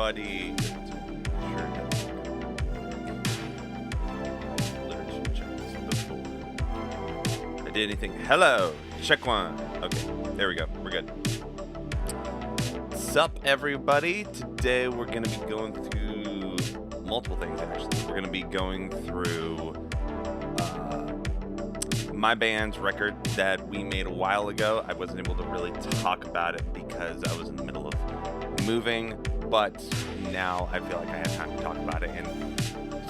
everybody. I did anything? Hello. Check one. Okay, there we go. We're good. What's up, everybody? Today we're going to be going through multiple things, actually. We're going to be going through my band's record that we made a while ago. I wasn't able to really talk about it because I was in the middle of moving, but now I feel like I have time to talk about it and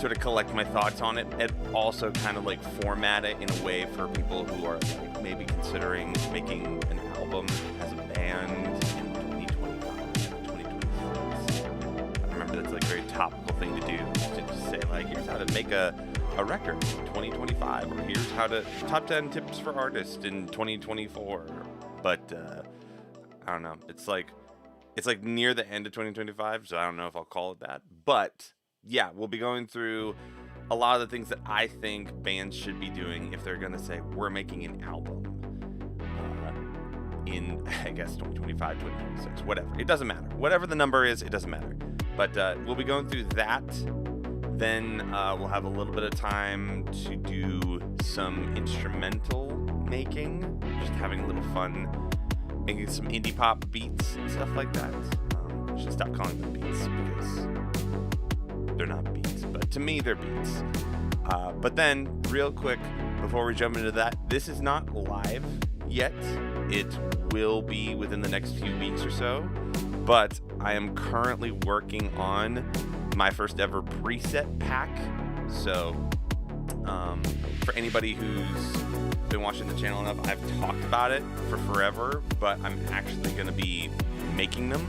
sort of collect my thoughts on it, and also kind of like format it in a way for people who are like maybe considering making an album as a band in 2025, 2026. I remember that's like a very topical thing to do, to just say like, here's how to make a record in 2025, or here's how to top 10 tips for artists in 2024. But I don't know. It's like near the end of 2025, so I don't know if I'll call it that. But yeah, we'll be going through a lot of the things that I think bands should be doing if they're gonna say we're making an album in, I guess, 2025, 2026, whatever. It doesn't matter. Whatever the number is, it doesn't matter. But we'll be going through that. Then we'll have a little bit of time to do some instrumental making, just having a little fun, making some indie pop beats and stuff like that. I should stop calling them beats because they're not beats, but to me they're beats. But then, real quick, before we jump into that, this is not live yet. It will be within the next few weeks or so, but I am currently working on my first ever preset pack. So for anybody who's been watching the channel enough, I've talked about it for forever, but I'm actually going to be making them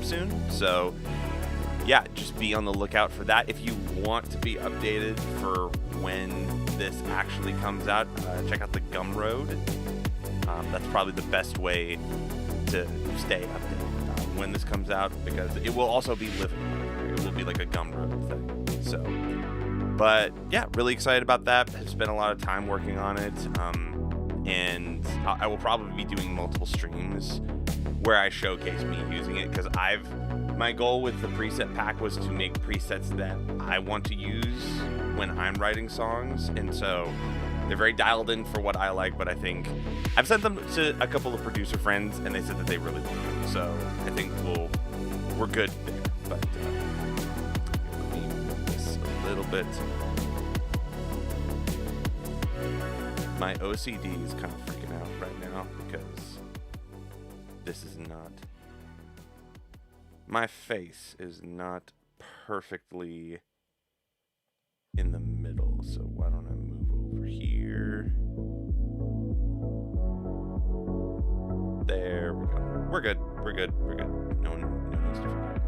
soon. So yeah, just be on the lookout for that. If you want to be updated for when this actually comes out, check out the Gumroad. That's probably the best way to stay updated when this comes out, because it will also be living. It will be like a Gumroad thing. So, but yeah, really excited about that. I've spent a lot of time working on it, and I will probably be doing multiple streams where I showcase me using it, because my goal with the preset pack was to make presets that I want to use when I'm writing songs, and so they're very dialed in for what I like. But I think I've sent them to a couple of producer friends, and they said that they really like them. So I think we're good there. But let me move this a little bit. My OCD is kind of freaking out right now because this is not. My face is not perfectly in the middle, so why don't I move over here? There we go. We're good. We're good. We're good. No one needs to freak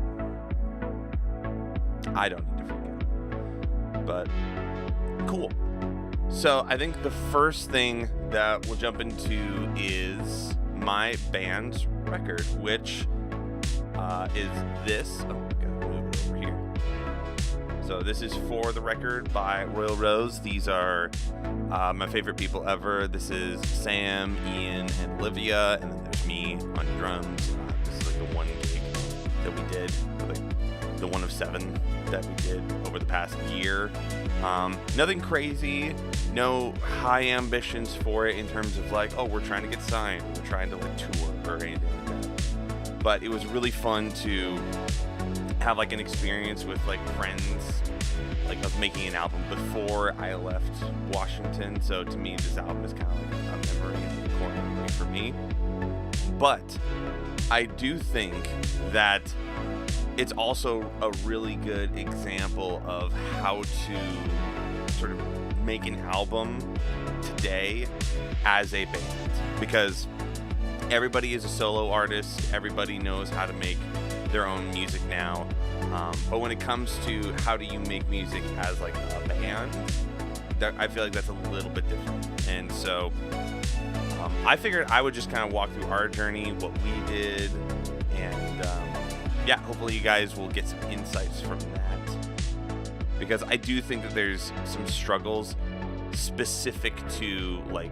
out. I don't need to freak out. But cool. So I think the first thing that we'll jump into is my band's record, which is this. Oh, gotta move it over here. So this is For the Record by Royal Rose. These are my favorite people ever. This is Sam, Ian, and Olivia, and then there's me on drums. This is like the one gig that we did, like the one of 7 that we did over the past year. Nothing crazy, no high ambitions for it in terms of like, oh, we're trying to get signed, we're trying to like tour or anything like that. But it was really fun to have like an experience with like friends, like of making an album before I left Washington. So to me, this album is kind of like a memory in the corner for me. But I do think that it's also a really good example of how to sort of make an album today as a band, because everybody is a solo artist. Everybody knows how to make their own music now. But when it comes to how do you make music as like a band, I feel like that's a little bit different. And so I figured I would just kind of walk through our journey, what we did, and yeah, hopefully you guys will get some insights from that. Because I do think that there's some struggles specific to like,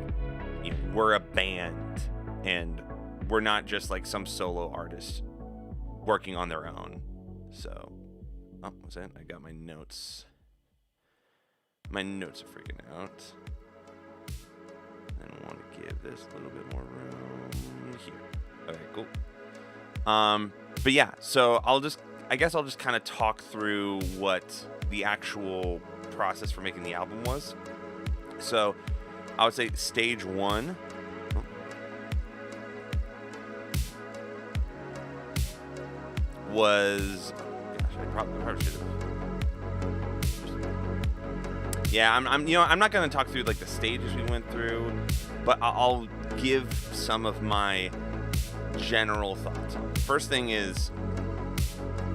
you know, we're a band and we're not just like some solo artist working on their own. So, what's that? I got my notes. My notes are freaking out. I want to give this a little bit more room here. Okay, cool. But yeah, so I guess I'll just kind of talk through what the actual process for making the album was. So I would say stage one was, gosh, I probably should have. Yeah, I'm not going to talk through like the stages we went through, but I'll give some of my general thoughts on it. First thing is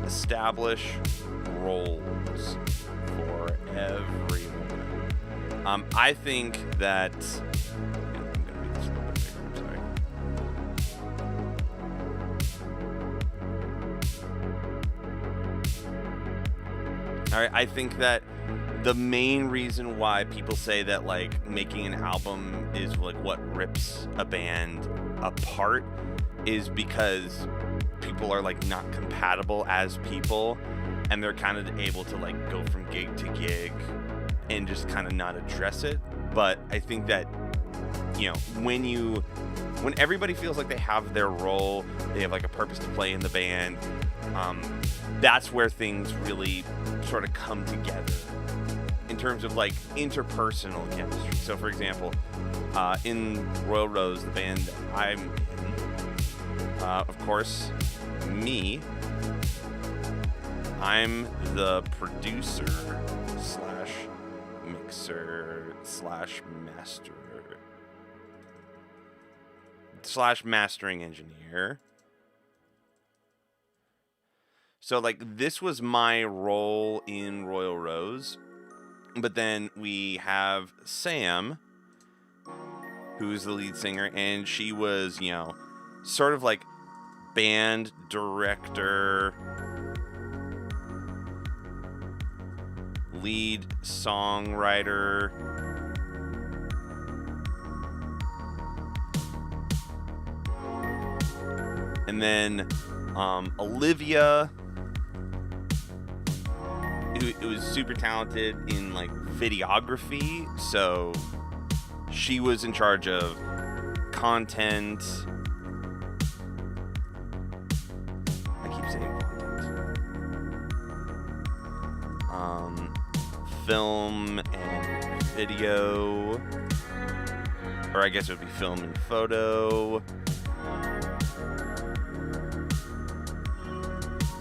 establish roles for everyone. I think that I'm going to make this a little bit bigger. I'm sorry. All right, I think that the main reason why people say that like making an album is like what rips a band apart is because people are like not compatible as people, and they're kind of able to like go from gig to gig and just kind of not address it. But I think that, you know, when everybody feels like they have their role, they have like a purpose to play in the band, that's where things really sort of come together in terms of like interpersonal chemistry. So for example, in Royal Rose, the band that I'm in, of course, I'm the producer slash mixer slash master slash mastering engineer. So like this was my role in Royal Rose. But then we have Sam, who's the lead singer, and she was, you know, sort of like band director, lead songwriter, and then Olivia, who was super talented in like videography, so she was in charge of content. I keep saying content. Film and video, or I guess it would be film and photo.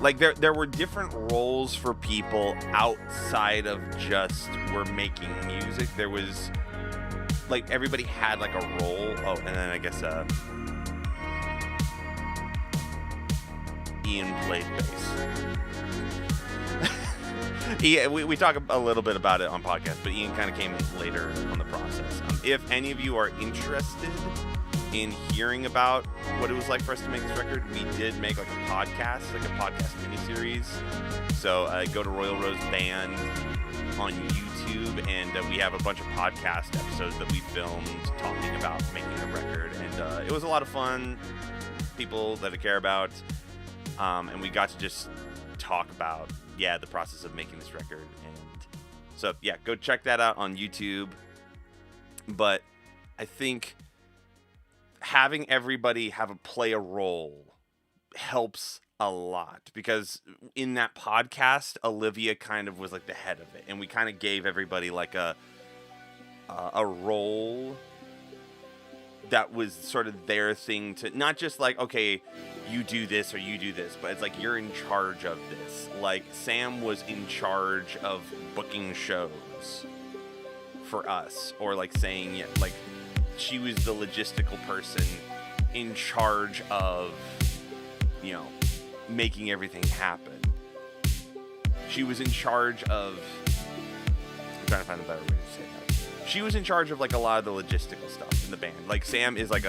Like there were different roles for people outside of just we're making music. There was like everybody had like a role. Oh, and then I guess Ian played bass. We talk a little bit about it on podcast, but Ian kind of came in later on the process. If any of you are interested in hearing about what it was like for us to make this record, we did make like a podcast miniseries. So go to Royal Rose Band on YouTube, and we have a bunch of podcast episodes that we filmed talking about making the record, and it was a lot of fun. People that I care about, and we got to just talk about the process of making this record. And so go check that out on YouTube. But I think having everybody play a role helps a lot, because in that podcast, Olivia kind of was like the head of it, and we kind of gave everybody like a role that was sort of their thing, to not just like, okay, you do this or you do this, but it's like you're in charge of this. Like Sam was in charge of booking shows for us, or like saying like she was the logistical person in charge of, you know, making everything happen. She was in charge of, I'm trying to find a better way to say that. She was in charge of like a lot of the logistical stuff in the band. Like Sam is like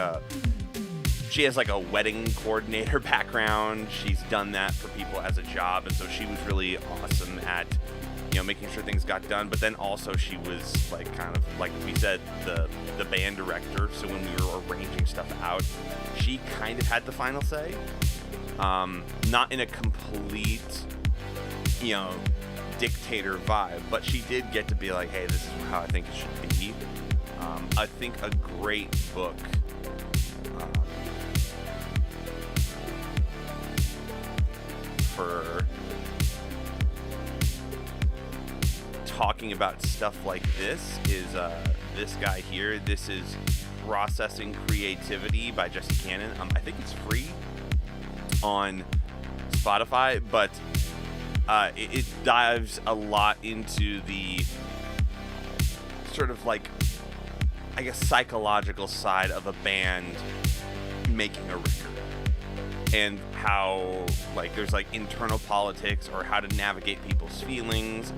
she has like a wedding coordinator background. She's done that for people as a job, and so she was really awesome at, you know, making sure things got done. But then also she was like kind of like we said, the band director. So when we were arranging stuff out, she kind of had the final say. Not in a complete dictator vibe, but she did get to be like, hey, this is how I think it should be. I think a great book for talking about stuff like this is this guy here. This is Processing Creativity by Jesse Cannon. I think it's free on Spotify, but it dives a lot into the sort of like, I guess, psychological side of a band making a record, and how like there's like internal politics or how to navigate people's feelings.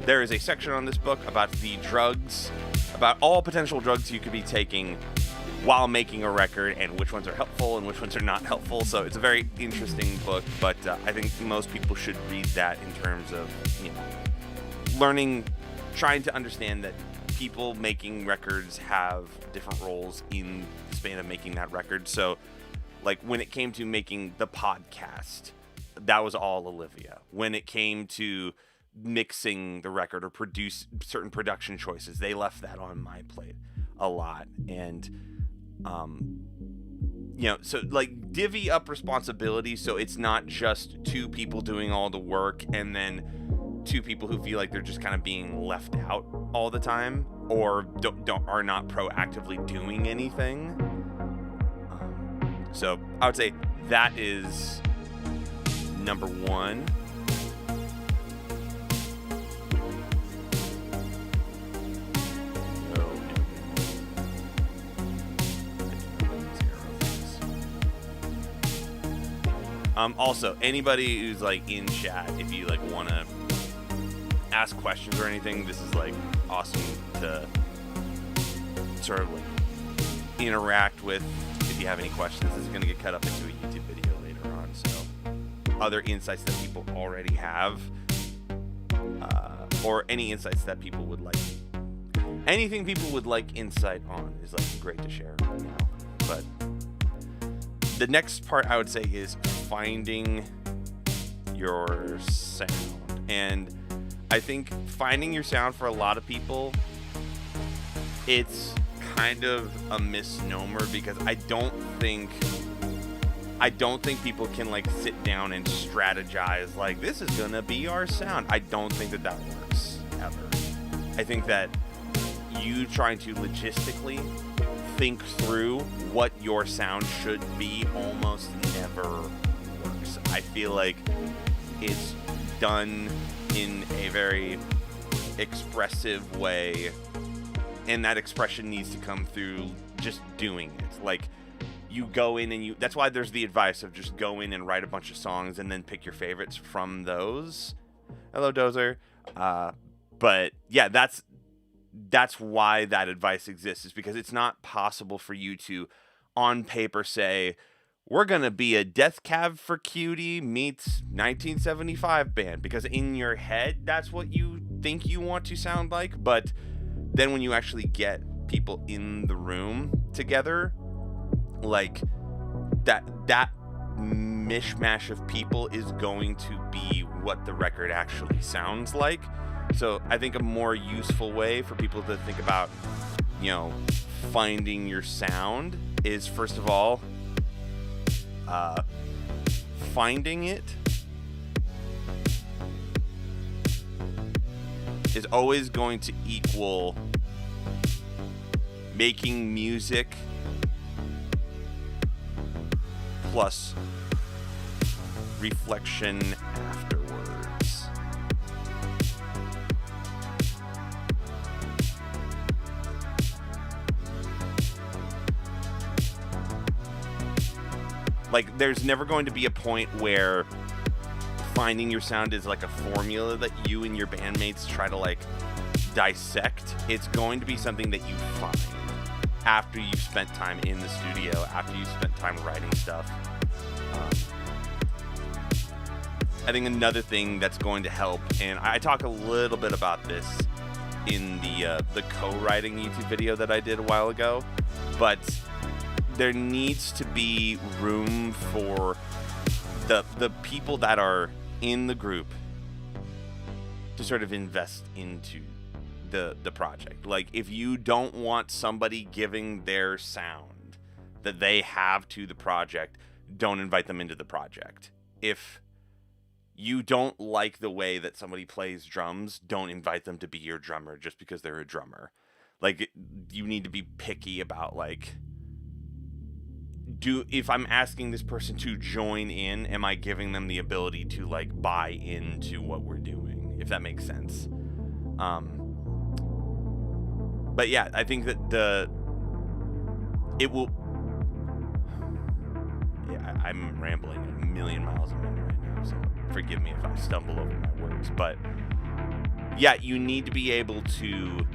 There is a section on this book about the drugs, about all potential drugs you could be taking while making a record, and which ones are helpful and which ones are not helpful. So it's a very interesting book, but I think most people should read that in terms of, learning, trying to understand that people making records have different roles in the span of making that record. So like when it came to making the podcast, that was all Olivia. When it came to mixing the record or produce certain production choices, they left that on my plate a lot. And so like divvy up responsibility, so it's not just two people doing all the work and then two people who feel like they're just kind of being left out all the time, or are not proactively doing anything. So I would say that is number one. Also, anybody who's like in chat, if you like want to ask questions or anything, this is like awesome to sort of like interact with. If you have any questions, this is going to get cut up into a YouTube video later on. So other insights that people already have, or any insights that people would like, anything people would like insight on is like great to share right now. But the next part I would say is finding your sound. And I think finding your sound for a lot of people, it's kind of a misnomer, because I don't think people can like sit down and strategize like, this is gonna be our sound. I don't think that works ever. I think that you trying to logistically think through what your sound should be almost never works. I feel like it's done in a very expressive way, and that expression needs to come through just doing it. Like, you go in and that's why there's the advice of just go in and write a bunch of songs and then pick your favorites from those. Hello, Dozer. But yeah, that's why that advice exists, is because it's not possible for you to on paper say, we're going to be a Death Cab for Cutie meets 1975 band, because in your head, that's what you think you want to sound like. But then when you actually get people in the room together, like that mishmash of people is going to be what the record actually sounds like. So I think a more useful way for people to think about, finding your sound is, first of all, finding it is always going to equal making music plus reflection afterwards. Like, there's never going to be a point where finding your sound is like a formula that you and your bandmates try to like dissect. It's going to be something that you find after you've spent time in the studio, after you've spent time writing stuff. I think another thing that's going to help, and I talk a little bit about this in the co-writing YouTube video that I did a while ago, but there needs to be room for the people that are in the group to sort of invest into the project. Like, if you don't want somebody giving their sound that they have to the project, don't invite them into the project. If you don't like the way that somebody plays drums, don't invite them to be your drummer just because they're a drummer. Like, you need to be picky about, like, if I'm asking this person to join in, am I giving them the ability to, like, buy into what we're doing, if that makes sense. But yeah, I think that I'm rambling a million miles a minute right now, so forgive me if I stumble over my words. But yeah, you need to be able to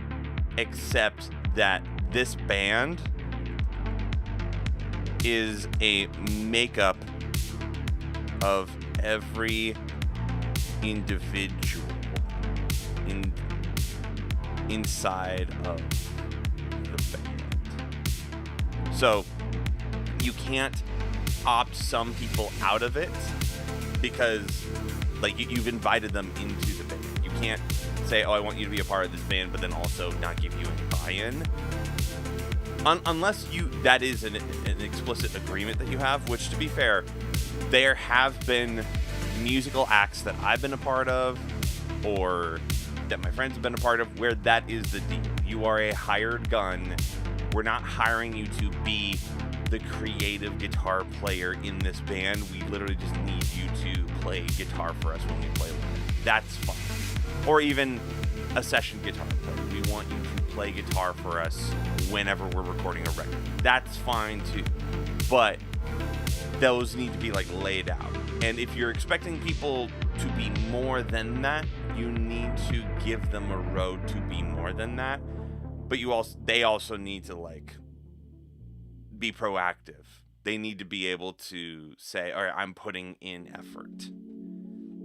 accept that this band is a makeup of every individual inside of the band. So you can't opt some people out of it because, like, you've invited them into the band. You can't say, oh, I want you to be a part of this band, but then also not give you any buy-in. Unless that is an explicit agreement that you have, which, to be fair, there have been musical acts that I've been a part of, or that my friends have been a part of, where that is the deal. You are a hired gun. We're not hiring you to be the creative guitar player in this band. We literally just need you to play guitar for us when we play live. That's fine. Or even a session guitar player. We want you to play guitar for us whenever we're recording a record. That's fine too. But those need to be, like, laid out. And if you're expecting people to be more than that, you need to give them a road to be more than that. But they also need to, like, be proactive. They need to be able to say, all right, I'm putting in effort.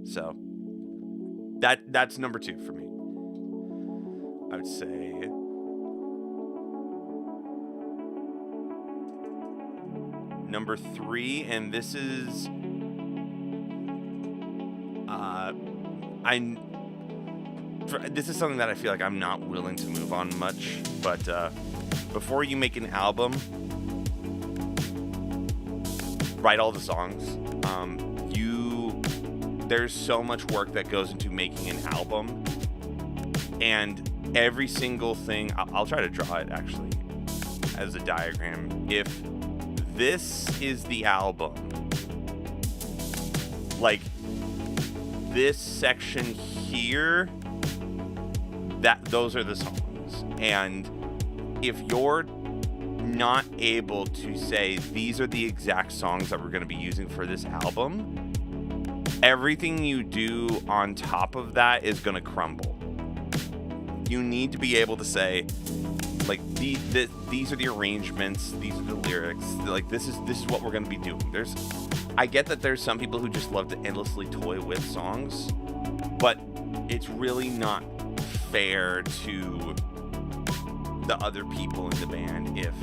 So that's number 2 for me. I would say number 3, and this is this is something that I feel like I'm not willing to move on much, but before you make an album, write all the songs. There's so much work that goes into making an album, and every single thing, I'll try to draw it actually as a diagram. If this is the album, like this section here, those are the songs. And if you're not able to say these are the exact songs that we're going to be using for this album, everything you do on top of that is going to crumble. You need to be able to say, like, these are the arrangements, these are the lyrics, like this is what we're going to be doing. I get that there's some people who just love to endlessly toy with songs, but it's really not fair to the other people in the band if,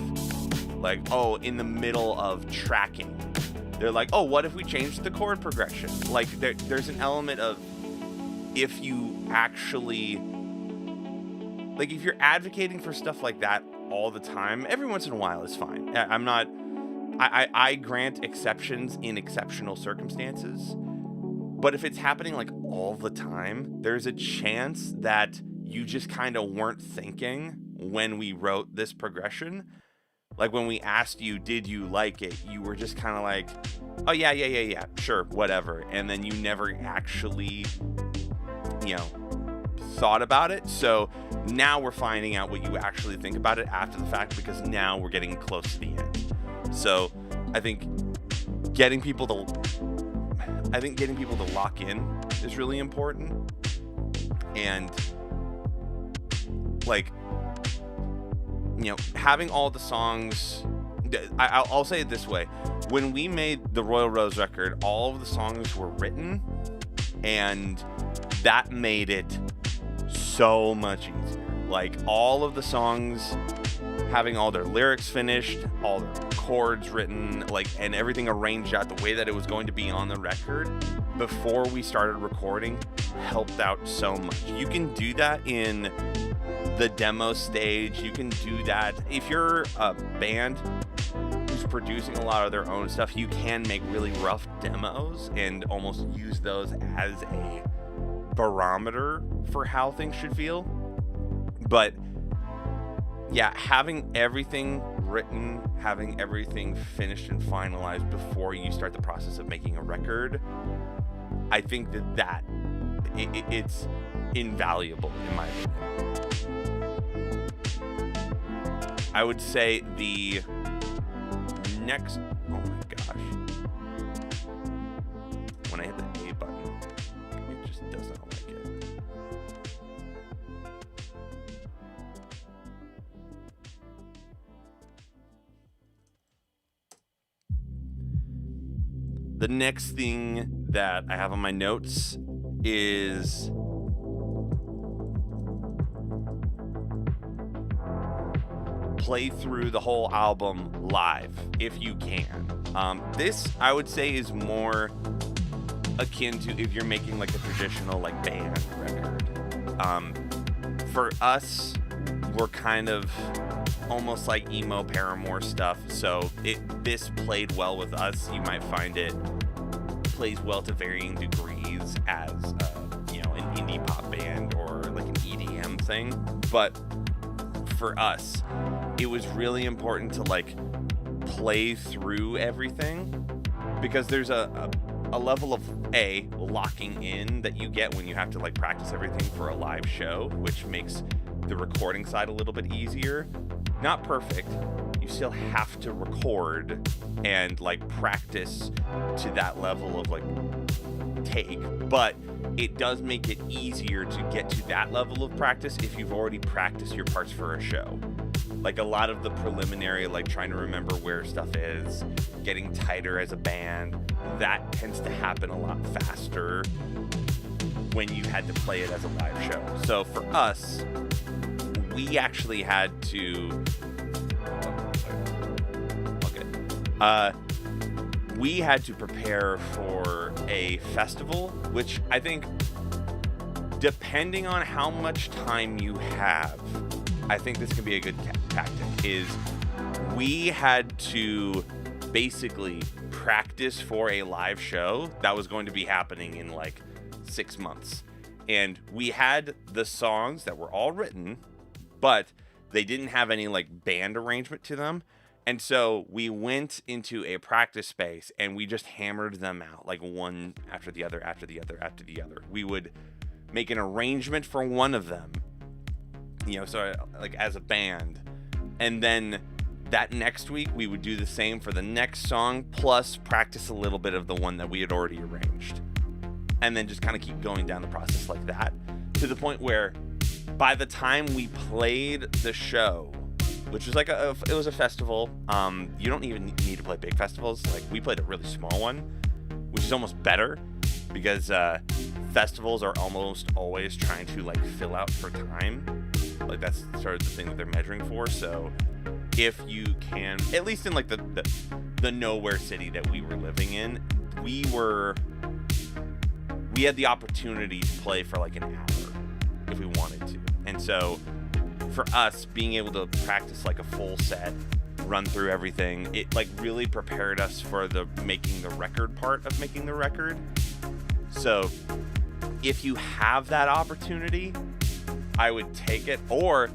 like, oh, in the middle of tracking, they're like, oh, what if we changed the chord progression? Like, there's an element of, if you actually, like, if you're advocating for stuff like that all the time, every once in a while is fine. I grant exceptions in exceptional circumstances, but if it's happening, like, all the time, there's a chance that you just kind of weren't thinking when we wrote this progression. Like, when we asked you, did you like it? You were just kind of like, oh, yeah, sure, whatever. And then you never actually, thought about it. So now we're finding out what you actually think about it after the fact, because now we're getting close to the end. So I think getting people to lock in is really important. And, like, having all the songs, I'll say it this way. When we made the Royal Rose record, all of the songs were written, and that made it so much easier. Like, all of the songs, having all their lyrics finished, all their chords written, like, and everything arranged out the way that it was going to be on the record before we started recording helped out so much. You can do that in the demo stage. You can do that if you're a band who's producing a lot of their own stuff. You can make really rough demos and almost use those as a barometer for how things should feel. But yeah, having everything written, having everything finished and finalized before you start the process of making a record, I think it's invaluable in my opinion. I would say the next, oh my gosh, when I hit the A button, it just does not like it. The next thing that I have on my notes is play through the whole album live if you can. This, I would say, is more akin to if you're making like a traditional like band record. For us, we're kind of almost like emo Paramore stuff, so this played well with us. You might find it plays well to varying degrees as an indie pop band or like an EDM thing. But for us, it was really important to like play through everything, because there's a level of locking in that you get when you have to like practice everything for a live show, which makes the recording side a little bit easier. Not perfect. You still have to record and like practice to that level of like take, but it does make it easier to get to that level of practice if you've already practiced your parts for a show. Like a lot of the preliminary, like trying to remember where stuff is, getting tighter as a band, that tends to happen a lot faster when you had to play it as a live show. So for us, we actually had to we had to prepare for a festival, which I think, depending on how much time you have, I think this can be a good tactic, is we had to basically practice for a live show that was going to be happening in like 6 months. And we had the songs that were all written, but they didn't have any like band arrangement to them. And so we went into a practice space and we just hammered them out like one after the other, after the other, after the other. We would make an arrangement for one of them, so like as a band. And then that next week we would do the same for the next song, plus practice a little bit of the one that we had already arranged. And then just kind of keep going down the process like that, to the point where by the time we played the show, which was like it was a festival. You don't even need to play big festivals. Like we played a really small one, which is almost better, because festivals are almost always trying to like fill out for time. Like that's sort of the thing that they're measuring for. So if you can, at least in like the nowhere city that we were living in, we had the opportunity to play for like an hour if we wanted to. And so for us, being able to practice like a full set, run through everything, it like really prepared us for the making the record part of making the record. So if you have that opportunity, I would take it, or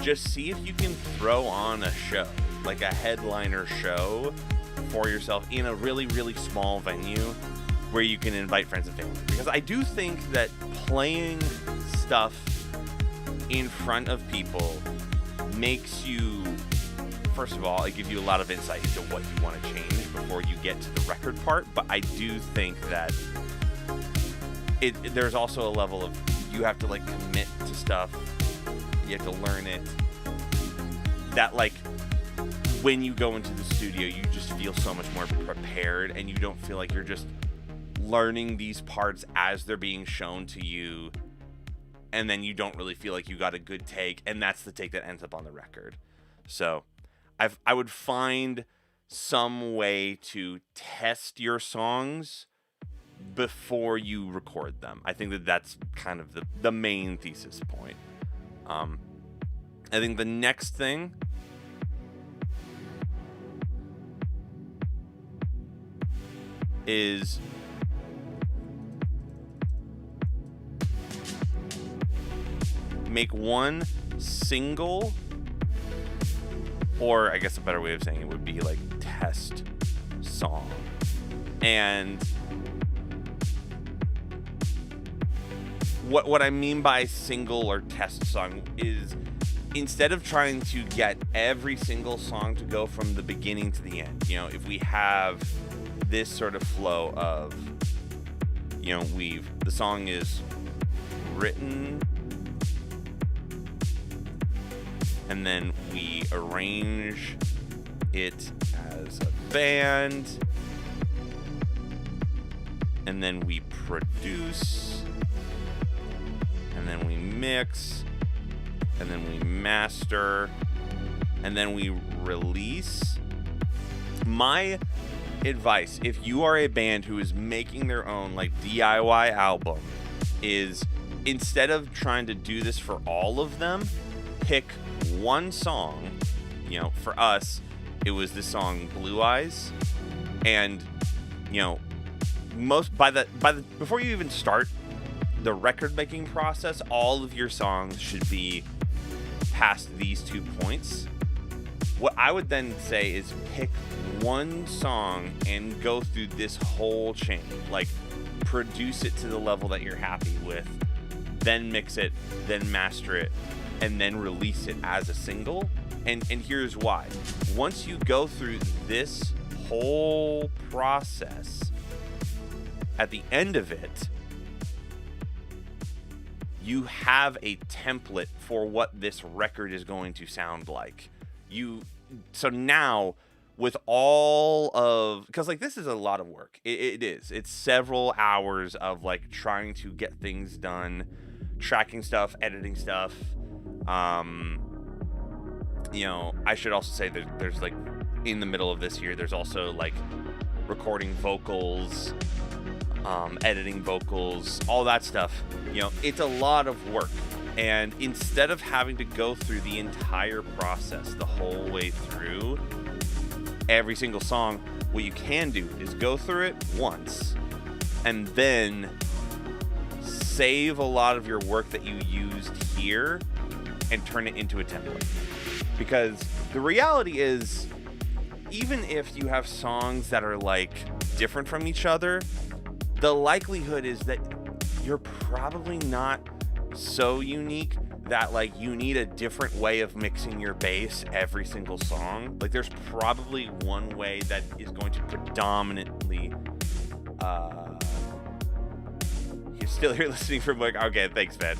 just see if you can throw on a show, like a headliner show for yourself in a really, really small venue where you can invite friends and family. Because I do think that playing stuff in front of people makes you, first of all, it gives you a lot of insight into what you want to change before you get to the record part. But I do think that there's also a level of, you have to like commit to stuff, you have to learn it, that like when you go into the studio you just feel so much more prepared, and you don't feel like you're just learning these parts as they're being shown to you, and then you don't really feel like you got a good take, and that's the take that ends up on the record. So I would find some way to test your songs before you record them. I think that that's kind of the main thesis point. I think the next thing is make one single, or I guess a better way of saying it would be like test song. And what I mean by single or test song is, instead of trying to get every single song to go from the beginning to the end, if we have this sort of flow of, the song is written, and then we arrange it as a band, and then we produce, and then we mix, and then we master, and then we release. My advice, if you are a band who is making their own like DIY album, is instead of trying to do this for all of them, pick one song. For us, it was the song Blue Eyes, and before you even start the record making process, all of your songs should be past these 2 points. What I would then say is pick one song and go through this whole chain. Like, produce it to the level that you're happy with, then mix it, then master it, and then release it as a single. And here's why. Once you go through this whole process, at the end of it, you have a template for what this record is going to sound like. So now, with all of, because like this is a lot of work. It is. It's several hours of like trying to get things done, tracking stuff, editing stuff. I should also say that there's like, in the middle of this here, there's also like recording vocals, editing vocals, all that stuff. It's a lot of work. And instead of having to go through the entire process the whole way through every single song, what you can do is go through it once and then save a lot of your work that you used here and turn it into a template. Because the reality is, even if you have songs that are like different from each other, the likelihood is that you're probably not so unique that like you need a different way of mixing your bass every single song. Like, there's probably one way that is going to predominantly you're still here listening from like, okay, thanks, man.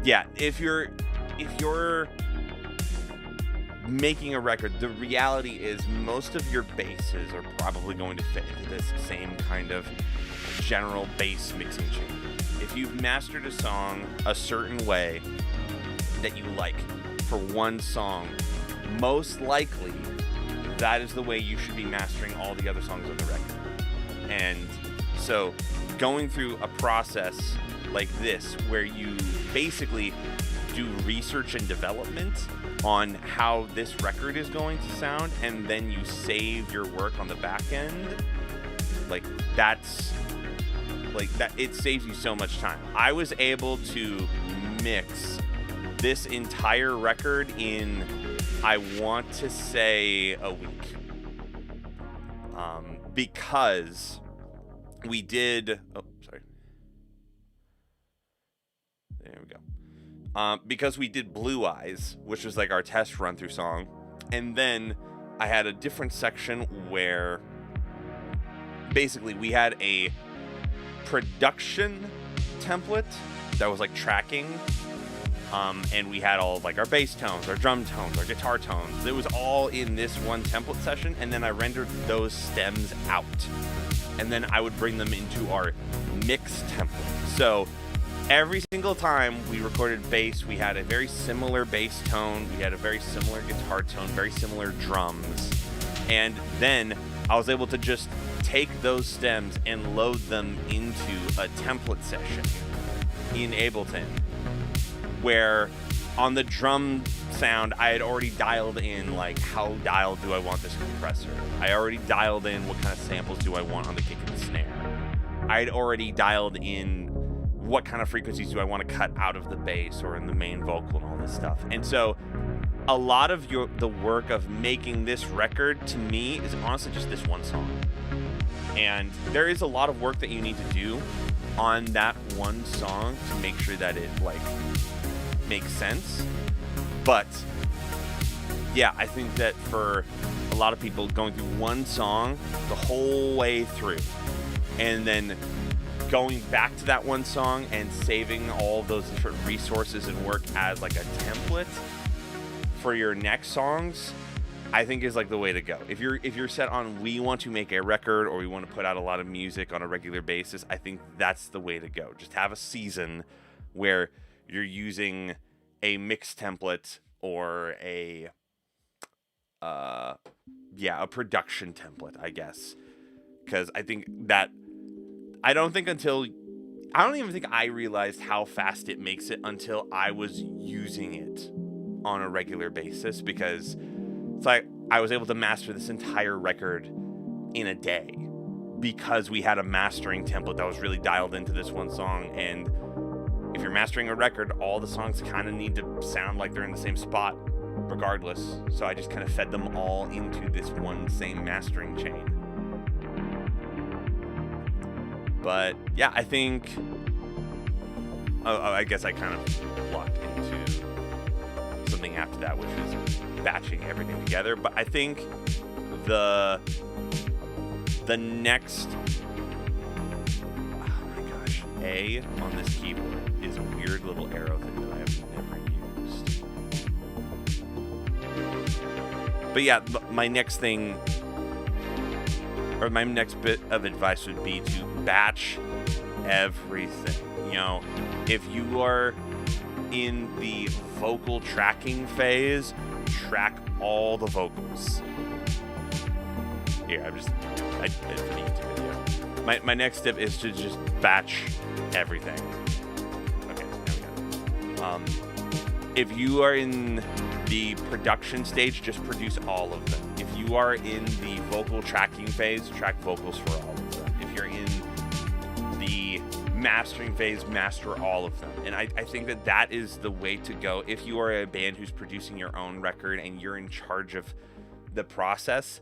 Yeah, if you're making a record, the reality is most of your basses are probably going to fit into this same kind of general bass mixing chamber. If you've mastered a song a certain way that you like for one song, most likely that is the way you should be mastering all the other songs on the record. And so going through a process like this, where you basically do research and development on how this record is going to sound, and then you save your work on the back end, like that's like that, it saves you so much time. I was able to mix this entire record in, I want to say, a week, because we did because we did Blue Eyes, which was like our test run through song. And then I had a different section where basically we had a production template that was like tracking. And we had all of like our bass tones, our drum tones, our guitar tones. It was all in this one template session. And then I rendered those stems out. And then I would bring them into our mix template. So every single time we recorded bass, we had a very similar bass tone, we had a very similar guitar tone, very similar drums. And then I was able to just take those stems and load them into a template session in Ableton, where on the drum sound, I had already dialed in, like, how dialed do I want this compressor? I already dialed in what kind of samples do I want on the kick and the snare. I'd already dialed in what kind of frequencies do I want to cut out of the bass or in the main vocal and all this stuff. And so a lot of the work of making this record, to me, is honestly just this one song. And there is a lot of work that you need to do on that one song to make sure that it, like, makes sense. But yeah, I think that for a lot of people, going through one song the whole way through and then going back to that one song and saving all those different resources and work as like a template for your next songs, I think is like the way to go. If you're set on, we want to make a record or we want to put out a lot of music on a regular basis, I think that's the way to go. Just have a season where you're using a mix template or a production template, I guess. Because I think that I don't even think I realized how fast it makes it until I was using it on a regular basis, because it's like I was able to master this entire record in a day because we had a mastering template that was really dialed into this one song. And if you're mastering a record, all the songs kind of need to sound like they're in the same spot regardless. So I just kind of fed them all into this one same mastering chain. But yeah, I think I guess I kind of lucked into something after that, which is batching everything together. But I think the next, oh my gosh, A on this keyboard is a weird little arrow thing that I have never used. But yeah, my next thing, or my next bit of advice would be to batch everything. You know, if you are in the vocal tracking phase, track all the vocals. Here, I did for the YouTube video. My next tip is to just batch everything. Okay, there we go. If you are in the production stage, just produce all of them. If you are in the vocal tracking phase, track vocals for all of them. If you're in the mastering phase, master all of them. And I think that is the way to go if you are a band who's producing your own record and you're in charge of the process.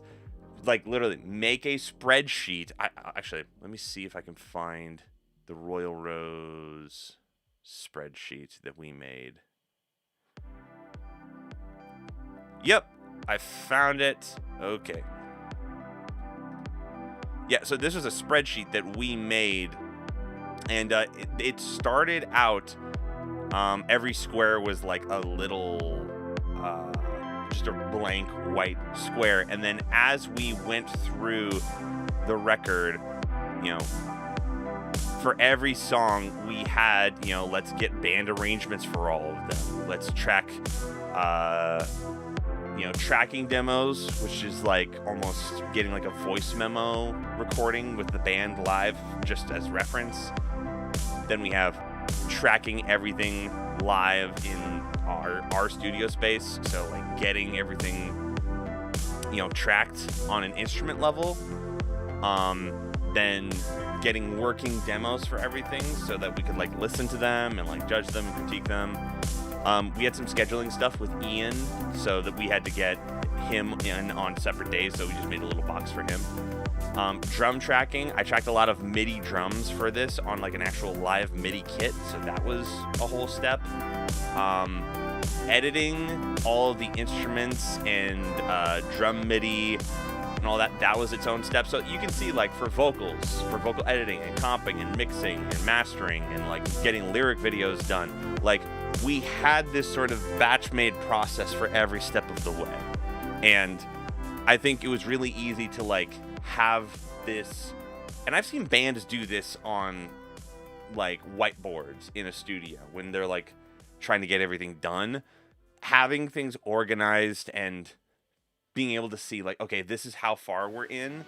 Like, literally make a spreadsheet. Actually, let me see if I can find the Royal Rose spreadsheet that we made. Yep, I found it. Okay. Yeah, so this was a spreadsheet that we made, and it started out, every square was like a little, just a blank white square, and then as we went through the record, you know, for every song we had, you know, let's get band arrangements for all of them. Let's track, tracking demos, which is like almost getting like a voice memo recording with the band live just as reference. Then we have tracking everything live in our studio space. So like getting everything, you know, tracked on an instrument level. Then getting working demos for everything so that we could like listen to them and like judge them and critique them. We had some scheduling stuff with Ian, so that we had to get him in on separate days, so we just made a little box for him. Drum tracking, I tracked a lot of MIDI drums for this on like an actual live MIDI kit, so that was a whole step. Editing all of the instruments and drum MIDI and all that was its own step. So you can see, like, for vocal editing and comping and mixing and mastering and like getting lyric videos done, like we had this sort of batch made process for every step of the way. And I think it was really easy to like have this, and I've seen bands do this on like whiteboards in a studio when they're like trying to get everything done. Having things organized and being able to see like, okay, this is how far we're in,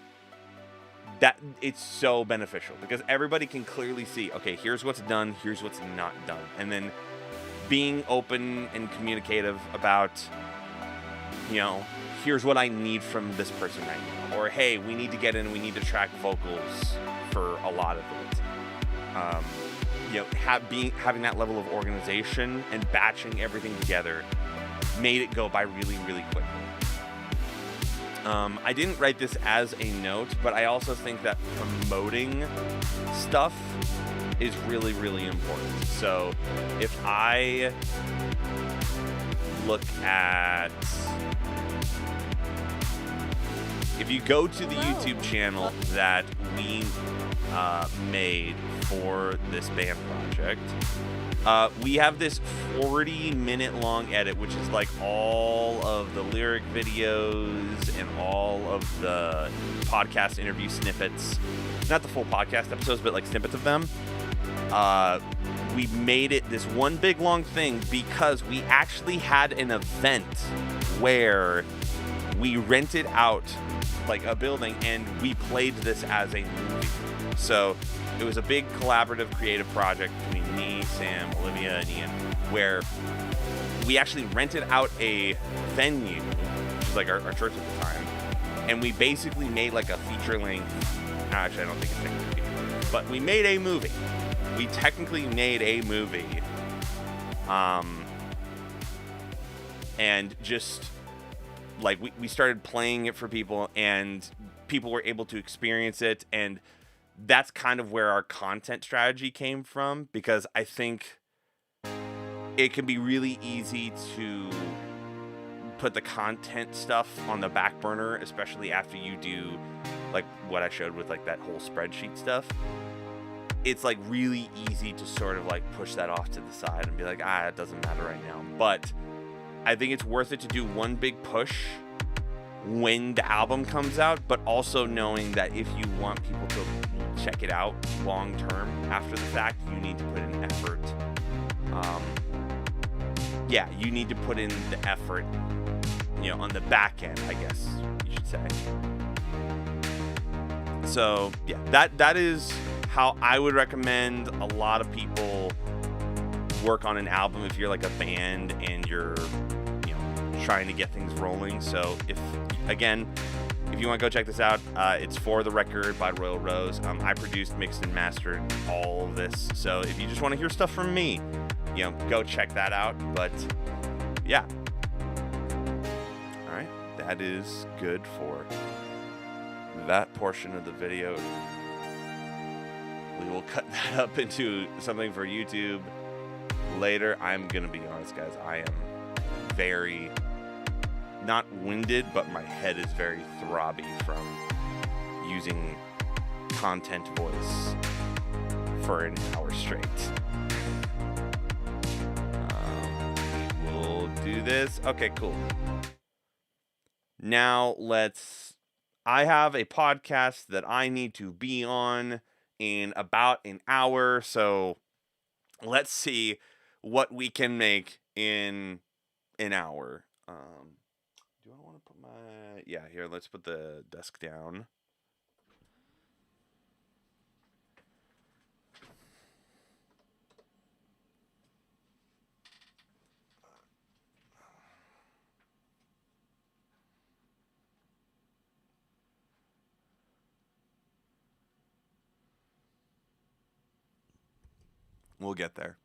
that it's so beneficial because everybody can clearly see, okay, here's what's done, here's what's not done. And then being open and communicative about, here's what I need from this person right now. Or, hey, we need to get in, we need to track vocals for a lot of it. Having that level of organization and batching everything together made it go by really, really quickly. I didn't write this as a note, but I also think that promoting stuff is really, really important. So if I look at, if you go to the YouTube channel that we made for this band project, we have this 40-minute long edit, which is like all of the lyric videos and all of the podcast interview snippets. Not the full podcast episodes, but like snippets of them. We made it this one big long thing because we actually had an event where we rented out like a building and we played this as a movie. So it was a big collaborative creative project between me, Sam, Olivia, and Ian, where we actually rented out a venue, which was like our church at the time, and we basically made like a feature-length, actually I don't think it's technically feature-length, but we made a movie. We technically made a movie. And just like we started playing it for people and people were able to experience it, and that's kind of where our content strategy came from, because I think it can be really easy to put the content stuff on the back burner, especially after you do like what I showed with like that whole spreadsheet stuff. It's like really easy to sort of like push that off to the side and be like, it doesn't matter right now. But I think it's worth it to do one big push when the album comes out, but also knowing that if you want people to check it out long term after the fact, you need to put in effort. You need to put in the effort, on the back end, I guess you should say. So yeah, that is how I would recommend a lot of people work on an album if you're like a band and you're trying to get things rolling. So if you want to go check this out, it's For the Record by Royal Rose. I produced, mixed, and mastered all of this. So if you just want to hear stuff from me, go check that out. But yeah. All right. That is good for that portion of the video. We will cut that up into something for YouTube later. I'm going to be honest, guys. I am very, not winded, but my head is very throbby from using content voice for an hour straight. We'll do this. Okay, cool. Now I have a podcast that I need to be on in about an hour, so let's see what we can make in an hour. Do I want to put here, let's put the desk down. We'll get there.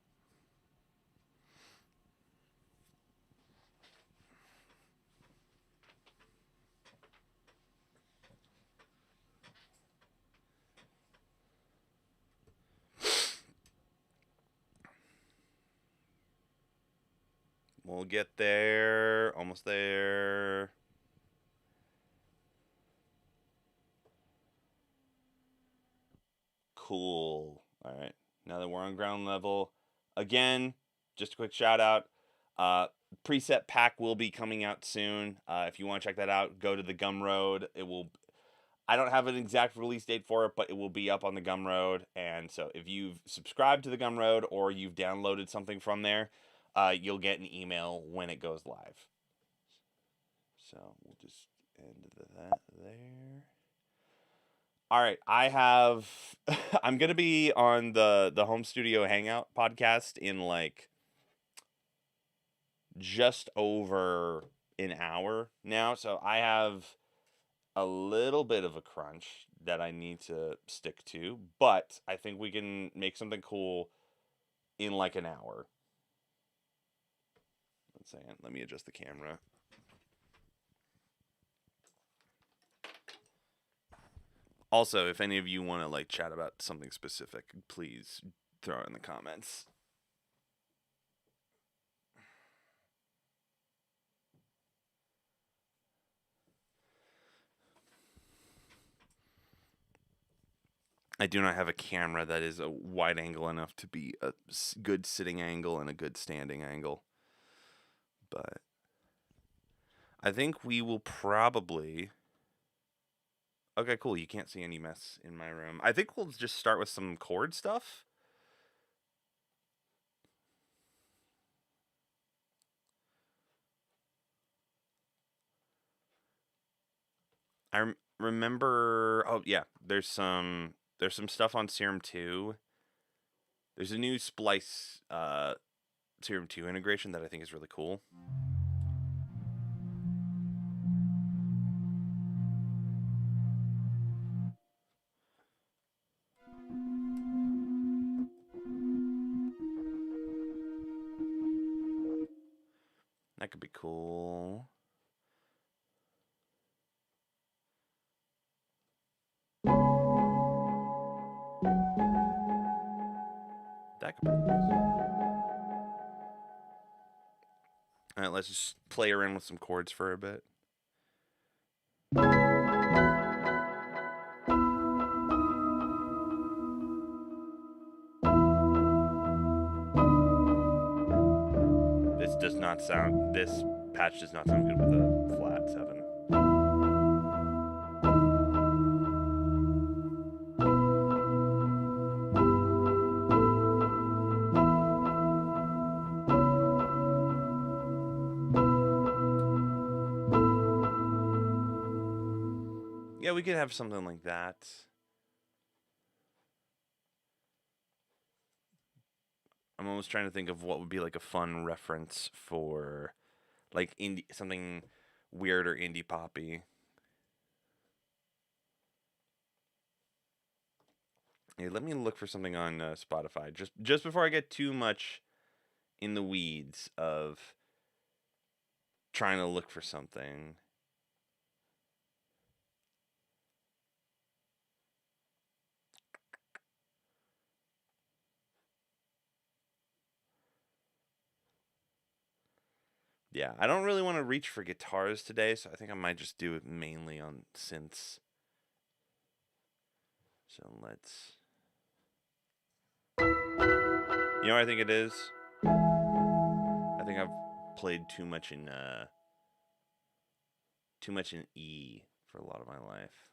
We'll get there. Almost there. Cool. All right. Now that we're on ground level, again, just a quick shout out. Preset pack will be coming out soon. If you want to check that out, go to the Gumroad. I don't have an exact release date for it, but it will be up on the Gumroad. And so if you've subscribed to the Gumroad or you've downloaded something from there, you'll get an email when it goes live. So we'll just end of that there. All right, I have. I'm gonna be on the Home Studio Hangout podcast in like just over an hour now, so I have a little bit of a crunch that I need to stick to, but I think we can make something cool in like an hour. One second, let me adjust the camera. Also, if any of you want to like chat about something specific, please throw it in the comments. I do not have a camera that is a wide angle enough to be a good sitting angle and a good standing angle. But I think we will probably... Okay, cool. You can't see any mess in my room. I think we'll just start with some chord stuff. I remember... Oh, yeah. There's some stuff on Serum 2. There's a new Splice Serum 2 integration that I think is really cool. That could be cool. That could be nice. All right, let's just play around with some chords for a bit. This patch does not sound good with a flat 7. Yeah, we could have something like that. I'm almost trying to think of what would be like a fun reference for like indie, something weird or indie poppy. Hey, let me look for something on Spotify just before I get too much in the weeds of trying to look for something. Yeah, I don't really want to reach for guitars today, so I think I might just do it mainly on synths. So let's... You know what I think it is? I think I've played too much in E for a lot of my life.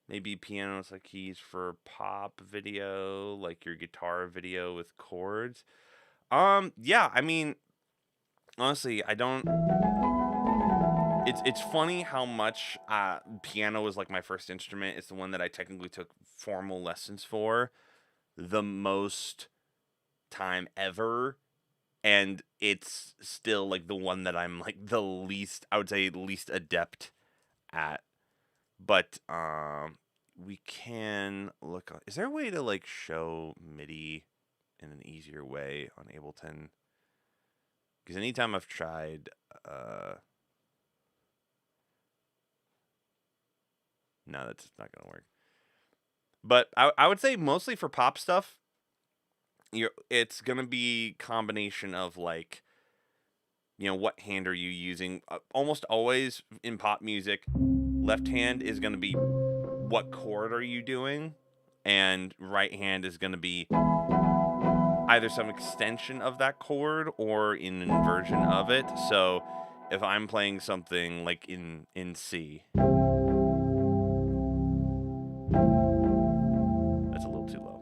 Maybe pianos like keys for pop video, like your guitar video with chords. Yeah, I mean, honestly, I don't... It's funny how much piano was like my first instrument. It's the one that I technically took formal lessons for the most time ever, and it's still like the one that I'm like the least, I would say, least adept at. But we can look on... Is there a way to like show MIDI in an easier way on Ableton? Because anytime I've tried no, that's not gonna work. But I would say mostly for pop stuff, it's gonna be combination of like, you know, what hand are you using? Almost always in pop music, left hand is gonna be what chord are you doing, and right hand is gonna be either some extension of that chord or an inversion of it. So if I'm playing something like in C, that's a little too low.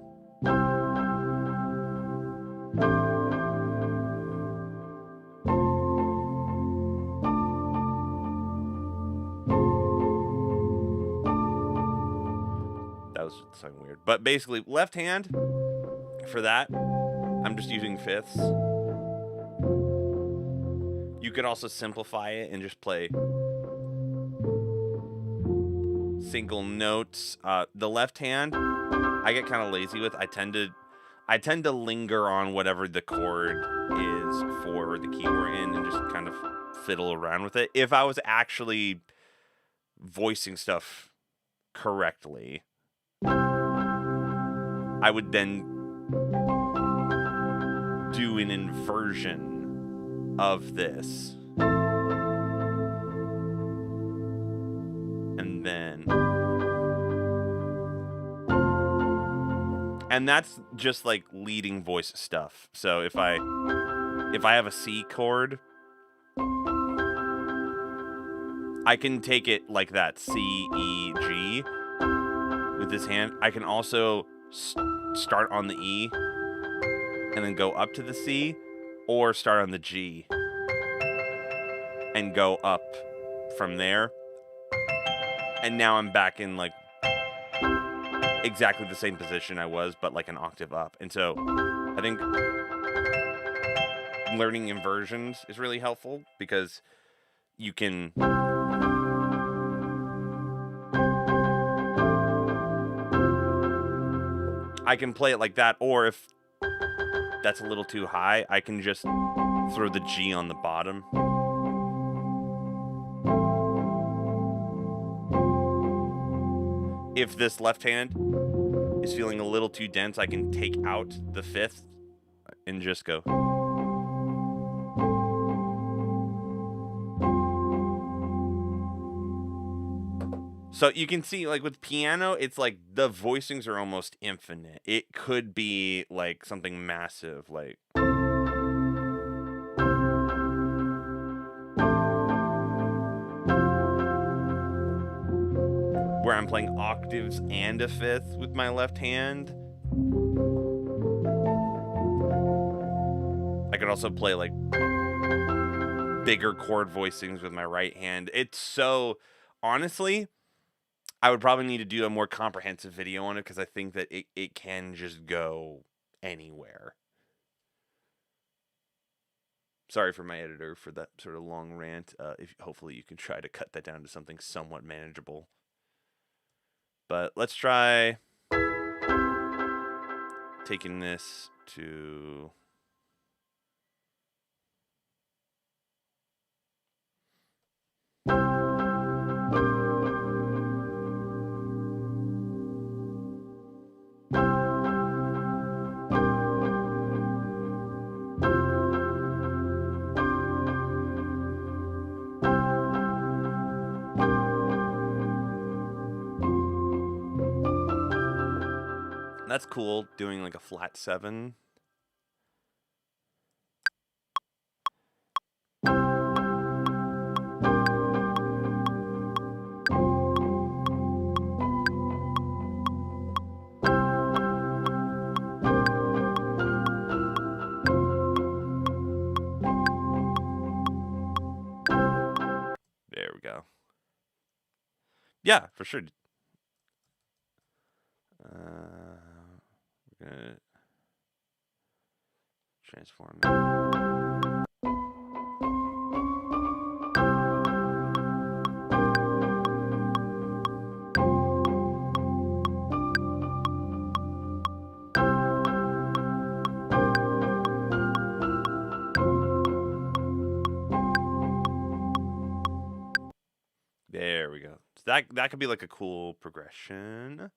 That was something weird. But basically, left hand, for that, I'm just using fifths. You could also simplify it and just play single notes. The left hand, I get kind of lazy with. I tend to linger on whatever the chord is for the key we're in and just kind of fiddle around with it. If I was actually voicing stuff correctly, I would then do an inversion of this. And that's just like leading voice stuff. So if I have a C chord, I can take it like that, C, E, G, with this hand. I can also start on the E and then go up to the C, or start on the G and go up from there. And now I'm back in like exactly the same position I was, but like an octave up. And so I think learning inversions is really helpful because you can I can play it like that, or if that's a little too high, I can just throw the G on the bottom. If this left hand is feeling a little too dense, I can take out the fifth and just go. So you can see, like, with piano, it's like the voicings are almost infinite. It could be like something massive, like where I'm playing octaves and a fifth with my left hand. I could also play like bigger chord voicings with my right hand. It's so, honestly, I would probably need to do a more comprehensive video on it because I think that it can just go anywhere. Sorry for my editor for that sort of long rant. Hopefully you can try to cut that down to something somewhat manageable. But let's try taking this to... That's cool, doing like a flat 7. There we go. Yeah, for sure. We're gonna transform that. There we go. So that could be like a cool progression.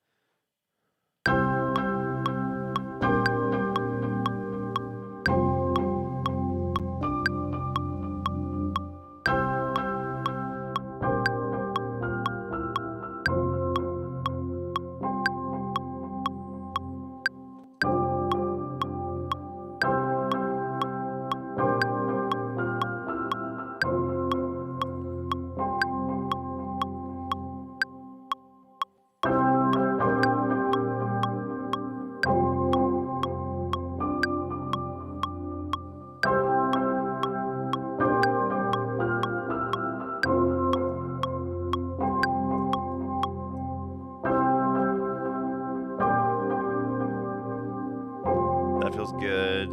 That feels good.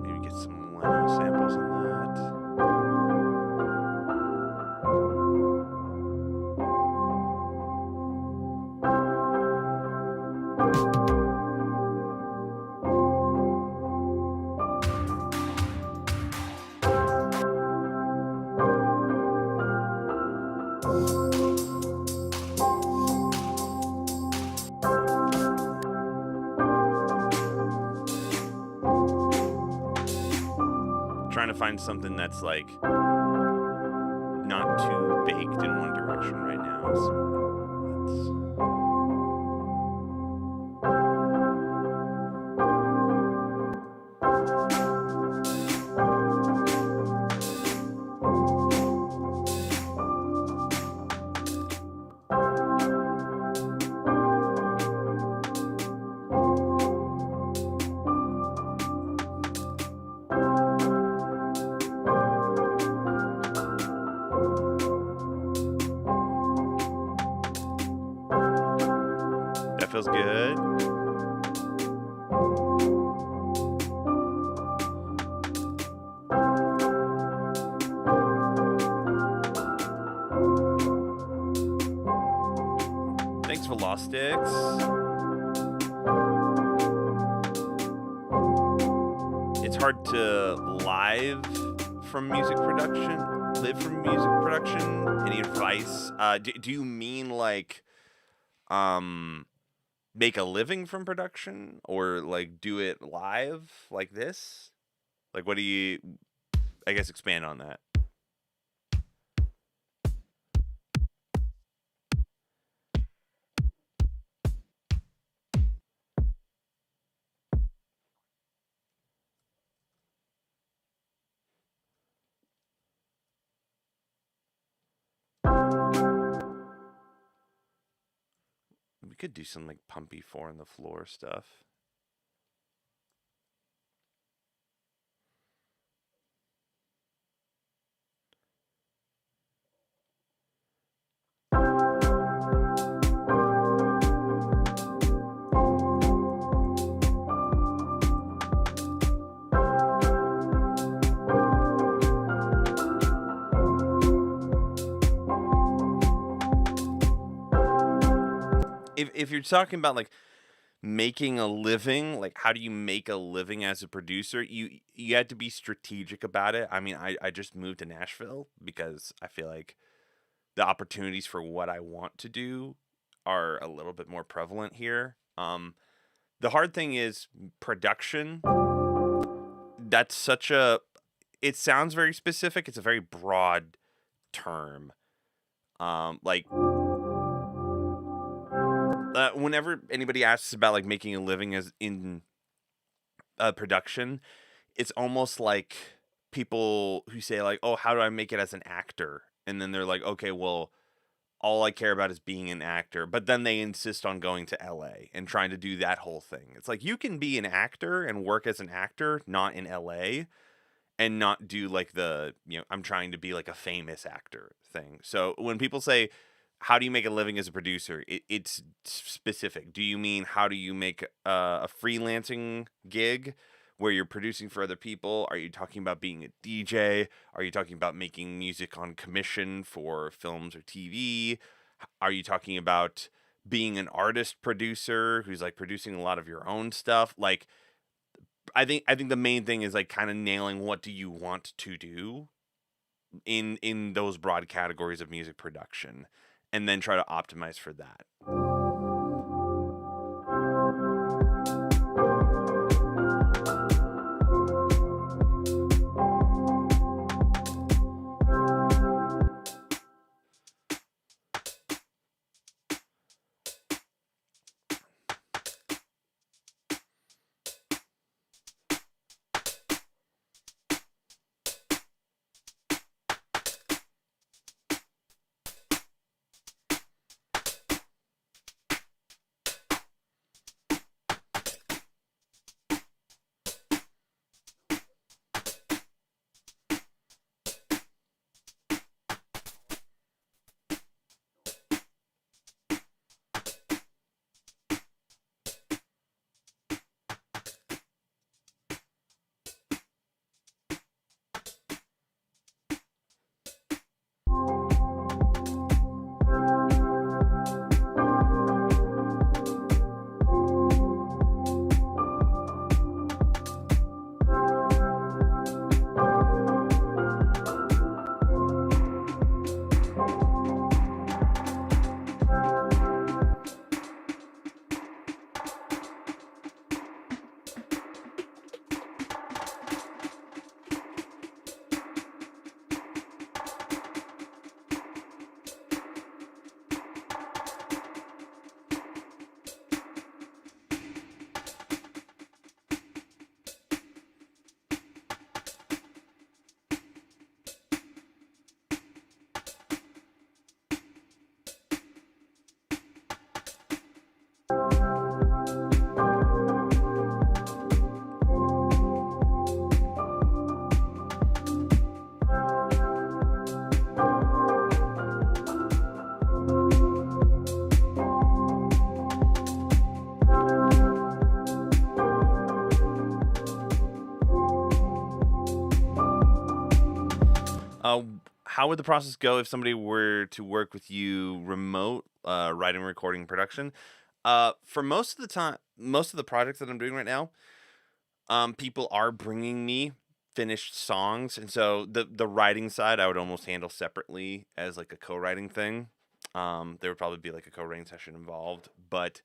Maybe get some Leno samples in that. Trying to find something that's like not too baked in one direction right now. So that feels good. Thanks for Lost Sticks. It's hard to live from music production, live from music production. Any advice? Do you mean like make a living from production, or like do it live like this? Like, what do you, I guess, expand on that? We could do some like pumpy 4 on the floor stuff. If you're talking about like making a living, like how do you make a living as a producer, you had to be strategic about it. I mean, I just moved to Nashville because I feel like the opportunities for what I want to do are a little bit more prevalent here. The hard thing is production. That's such a, it sounds very specific. It's a very broad term. Like whenever anybody asks about like making a living as in production, it's almost like people who say like, "Oh, how do I make it as an actor?" And then they're like, "Okay, well, all I care about is being an actor." But then they insist on going to LA and trying to do that whole thing. It's like you can be an actor and work as an actor, not in LA, and not do like the, I'm trying to be like a famous actor thing. So when people say, how do you make a living as a producer? It's specific. Do you mean how do you make a freelancing gig where you're producing for other people? Are you talking about being a DJ? Are you talking about making music on commission for films or TV? Are you talking about being an artist producer who's like producing a lot of your own stuff? Like, I think the main thing is like kind of nailing what do you want to do in those broad categories of music production, and then try to optimize for that. how would the process go if somebody were to work with you remote, writing, recording, production? For most of the time, most of the projects that I'm doing right now, people are bringing me finished songs, and so the writing side I would almost handle separately as like a co-writing thing. There would probably be like a co-writing session involved, but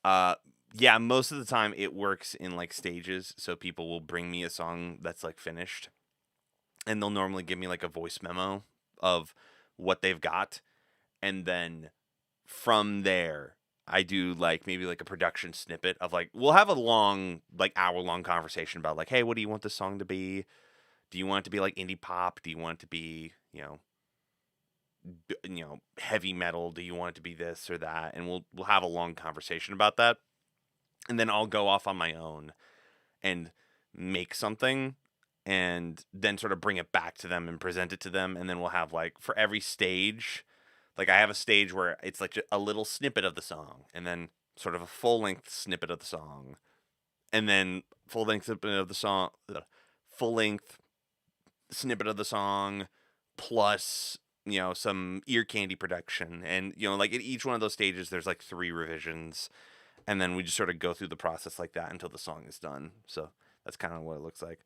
uh, yeah, most of the time it works in like stages. So people will bring me a song that's like finished, and they'll normally give me like a voice memo of what they've got, and then from there I do like maybe like a production snippet of like we'll have a long like hour long conversation about like, hey, what do you want this song to be? Do you want it to be like indie pop? Do you want it to be, heavy metal? Do you want it to be this or that? And we'll have a long conversation about that. And then I'll go off on my own and make something and then sort of bring it back to them and present it to them. And then we'll have like for every stage, like I have a stage where it's like a little snippet of the song and then sort of a full length snippet of the song and then full length snippet of the song, full length snippet of the song plus, some ear candy production. And, like at each one of those stages, there's like 3 revisions. And then we just sort of go through the process like that until the song is done. So that's kind of what it looks like.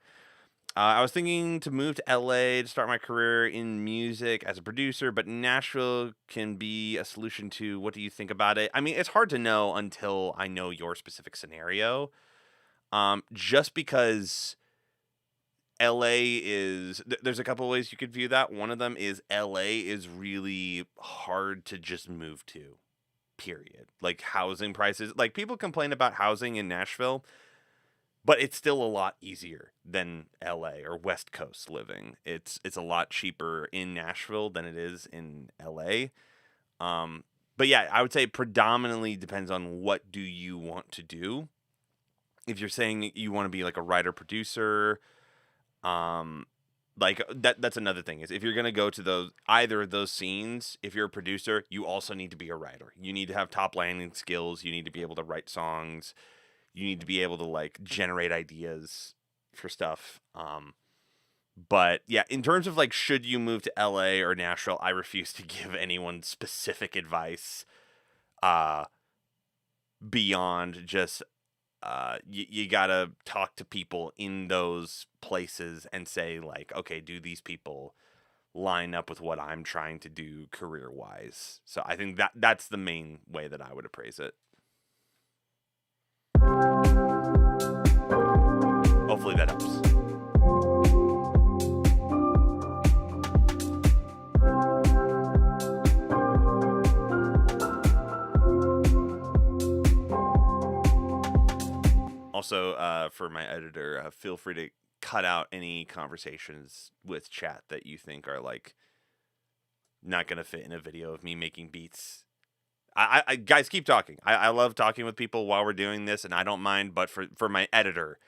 I was thinking to move to LA to start my career in music as a producer, but Nashville can be a solution too. What do you think about it? I mean, it's hard to know until I know your specific scenario. Just because LA is, there's a couple of ways you could view that. One of them is LA is really hard to just move to, period. Like housing prices, like people complain about housing in Nashville, but it's still a lot easier than LA or West Coast living. It's a lot cheaper in Nashville than it is in LA. But yeah, I would say predominantly depends on what do you want to do. If you're saying you want to be like a writer producer, like that's another thing is if you're going to go to either of those scenes, if you're a producer, you also need to be a writer. You need to have top landing skills. You need to be able to write songs. You need to be able to like generate ideas for stuff. But yeah, in terms of like, should you move to LA or Nashville? I refuse to give anyone specific advice, beyond just, you gotta talk to people in those places and say like, okay, do these people line up with what I'm trying to do career wise? So I think that's the main way that I would appraise it. Hopefully that helps. Also, for my editor, feel free to cut out any conversations with chat that you think are like not gonna fit in a video of me making beats. I guys, keep talking. I love talking with people while we're doing this, and I don't mind. But for my editor,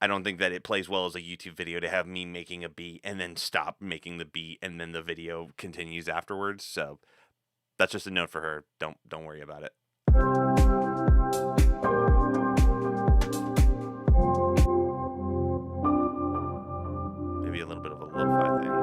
I don't think that it plays well as a YouTube video to have me making a beat and then stop making the beat and then the video continues afterwards. So that's just a note for her. Don't worry about it. Maybe a little bit of a lo-fi thing.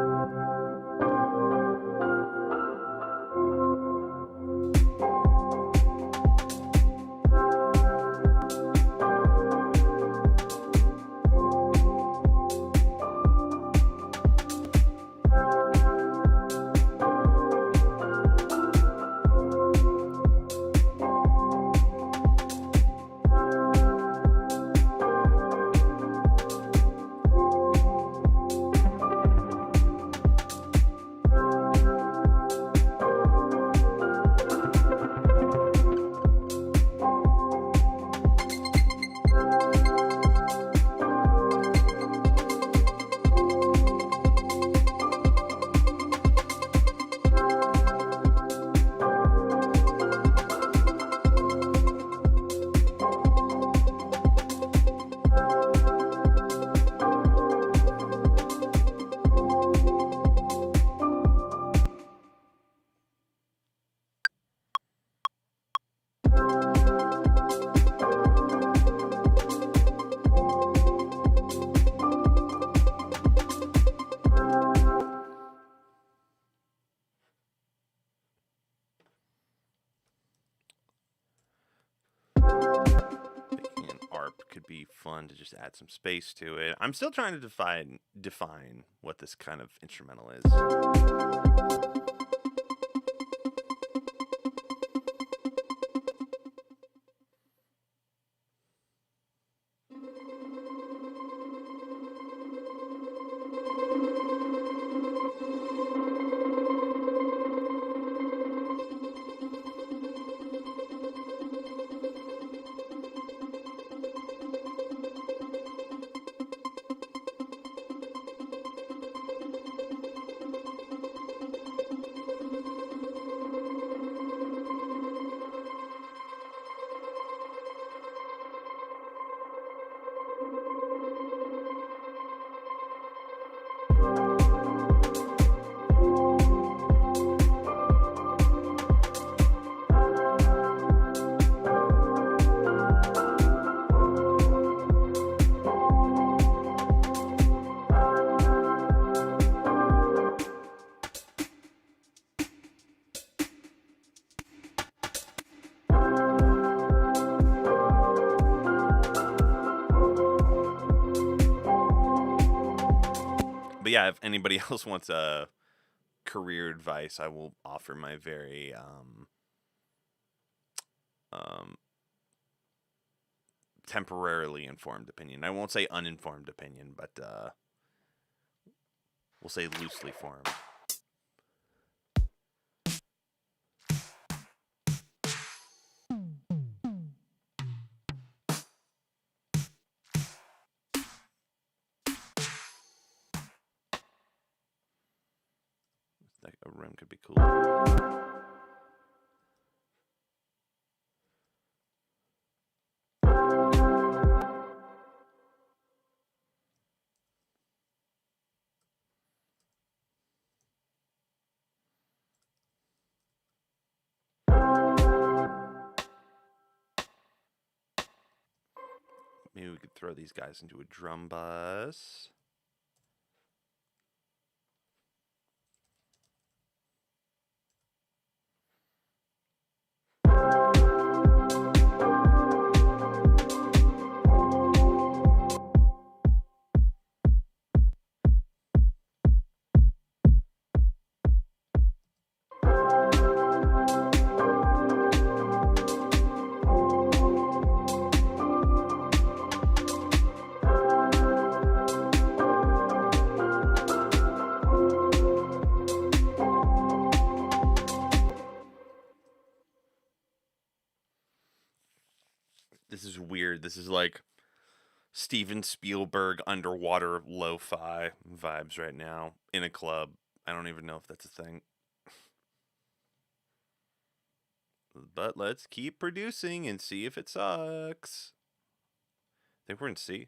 could be fun to just add some space to it. I'm still trying to define what this kind of instrumental is. But yeah, if anybody else wants a career advice, I will offer my very temporarily informed opinion. I won't say uninformed opinion, but we'll say loosely formed. A rim could be cool. Maybe we could throw these guys into a drum bus. This is weird. This is like Steven Spielberg underwater lo-fi vibes right now in a club. I don't even know if that's a thing. But let's keep producing and see if it sucks. I think we're in C.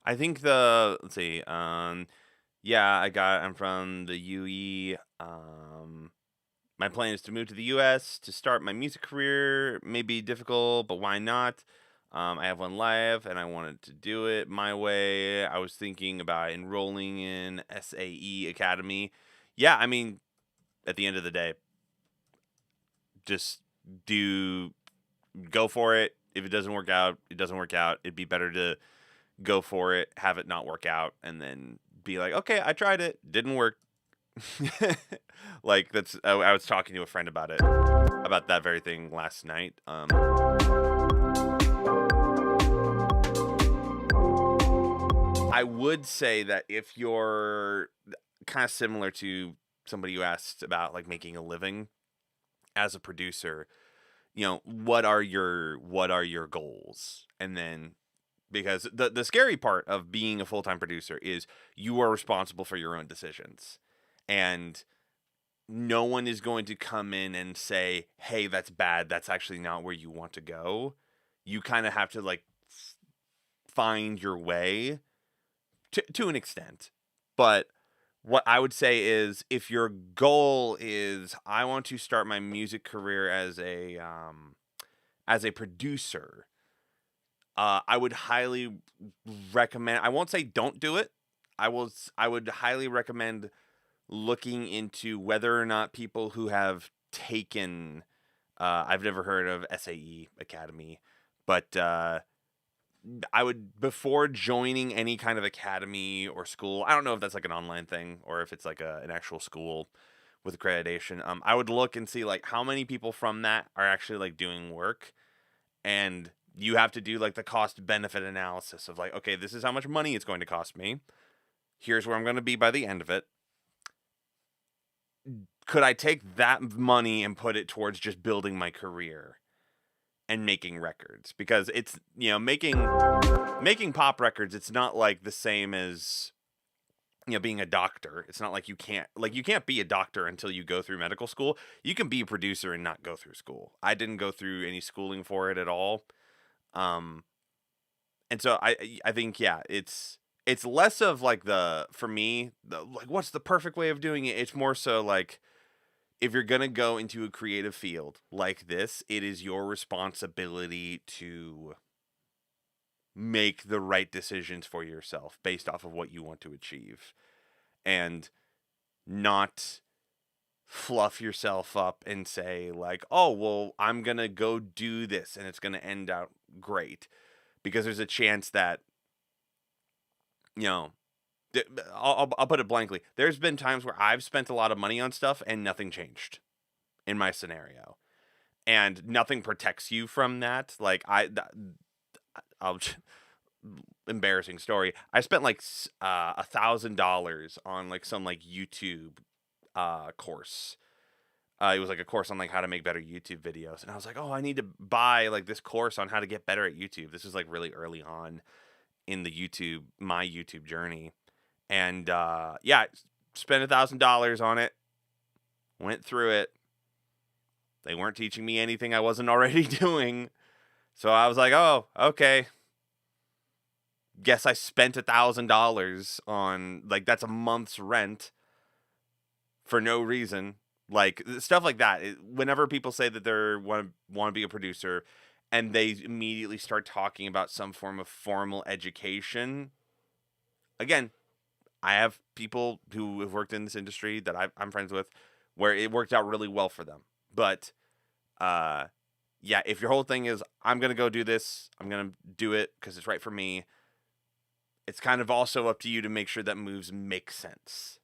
I think let's see, yeah, I'm from the UE. My plan is to move to the US to start my music career. May be difficult, but why not? I have one life and I wanted to do it my way. I was thinking about enrolling in SAE Academy. Yeah, I mean, at the end of the day, just go for it. If it doesn't work out, it doesn't work out. It'd be better to go for it, have it not work out, and then be like, okay, I tried it, didn't work. Like I was talking to a friend about that very thing last night. I would say that if you're kind of similar to somebody who asked about like making a living as a producer, what are your goals, and then because the scary part of being a full-time producer is you are responsible for your own decisions, and no one is going to come in and say, hey, that's bad, that's actually not where you want to go. You kind of have to like find your way to an extent. But what I would say is, if your goal is, I want to start my music career as a producer, I would highly recommend, I won't say don't do it. I would highly recommend looking into whether or not people who have taken, I've never heard of SAE Academy, but I would, before joining any kind of academy or school, I don't know if that's like an online thing or if it's like an actual school with accreditation. I would look and see like how many people from that are actually like doing work, and you have to do like the cost benefit analysis of like, okay, this is how much money it's going to cost me. Here's where I'm going to be by the end of it. Could I take that money and put it towards just building my career and making records? Because it's, making pop records, it's not like the same as, being a doctor. It's not like you can't be a doctor until you go through medical school. You can be a producer and not go through school. I didn't go through any schooling for it at all. And so I think, yeah, it's less of like for me, like, what's the perfect way of doing it? It's more so like, if you're going to go into a creative field like this, it is your responsibility to make the right decisions for yourself based off of what you want to achieve, and not fluff yourself up and say like, oh, well, I'm going to go do this and it's going to end out great, because there's a chance that, I'll put it blankly. There's been times where I've spent a lot of money on stuff and nothing changed in my scenario, and nothing protects you from that. Like embarrassing story. I spent like $1,000 on like some like YouTube course. It was like a course on like how to make better YouTube videos, and I was like, oh, I need to buy like this course on how to get better at YouTube. This was like really early on in my YouTube journey. And spent $1,000 on it, went through it. They weren't teaching me anything I wasn't already doing. So I was like, oh, okay. Guess I spent $1,000 on, like, that's a month's rent for no reason. Like, stuff like that. Whenever people say that they want to be a producer and they immediately start talking about some form of formal education, again, I have people who have worked in this industry that I'm friends with where it worked out really well for them. But, if your whole thing is, I'm going to go do this, I'm going to do it because it's right for me, it's kind of also up to you to make sure that moves make sense.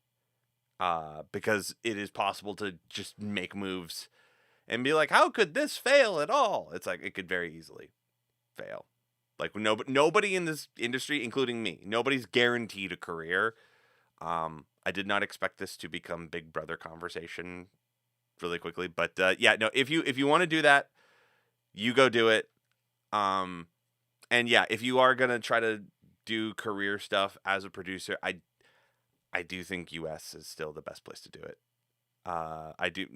Because it is possible to just make moves and be like, how could this fail at all? It's like, it could very easily fail. Like, nobody in this industry, including me, nobody's guaranteed a career. I did not expect this to become Big Brother conversation really quickly, but if you want to do that, you go do it. And yeah, if you are gonna try to do career stuff as a producer, I do think US is still the best place to do it. I do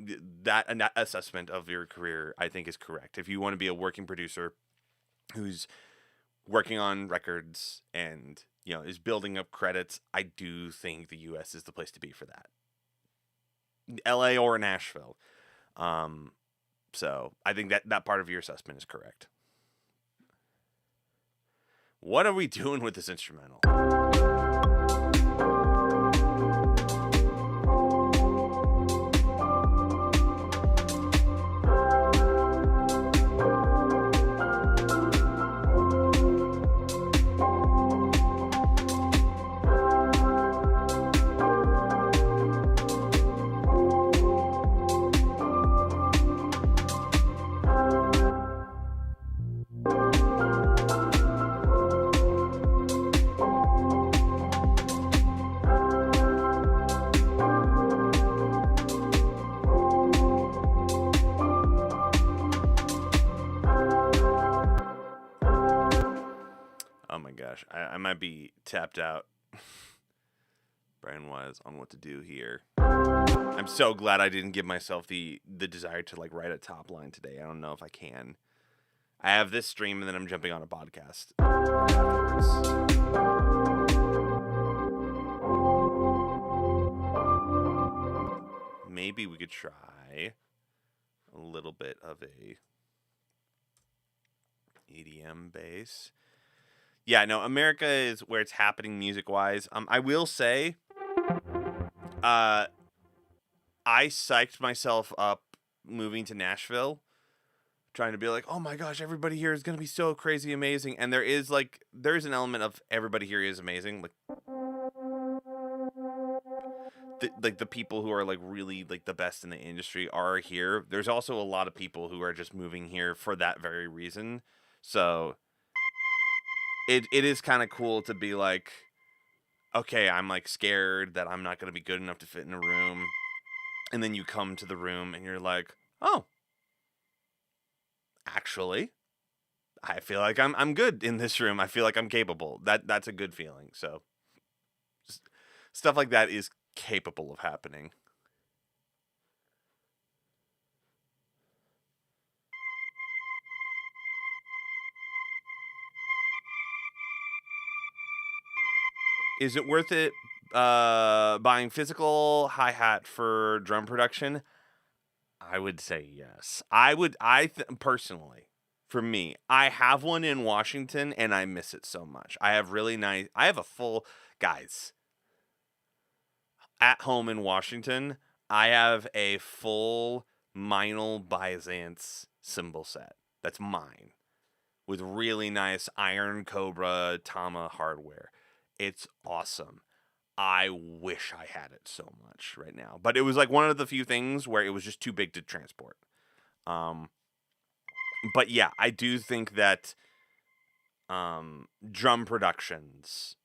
that, and that assessment of your career, I think, is correct. If you want to be a working producer who's working on records and is building up credits, I do think the US is the place to be for that. LA or Nashville. So I think that part of your assessment is correct. What are we doing with this instrumental? gosh, I might be tapped out brain-wise on what to do here. I'm so glad I didn't give myself the desire to like write a top line today. I don't know if I can. I have this stream and then I'm jumping on a podcast afterwards. Maybe we could try a little bit of a EDM bass. Yeah, no, America is where it's happening music-wise. I will say, I psyched myself up moving to Nashville, trying to be like, oh my gosh, everybody here is going to be so crazy amazing. And there's an element of everybody here is amazing. Like the people who are like really like the best in the industry are here. There's also a lot of people who are just moving here for that very reason. So it is kind of cool to be like, okay, I'm like scared that I'm not going to be good enough to fit in a room. And then you come to the room and you're like, oh, actually, I feel like I'm good in this room. I feel like I'm capable. That's a good feeling. So stuff like that is capable of happening. Is it worth it buying physical hi-hat for drum production? I would say yes. Personally, for me, I have one in Washington and I miss it so much. I have a full, guys, at home in Washington, I have a full Meinl Byzance cymbal set. That's mine. With really nice Iron Cobra Tama hardware. It's awesome. I wish I had it so much right now. But it was like one of the few things where it was just too big to transport. But yeah, I do think that drum productions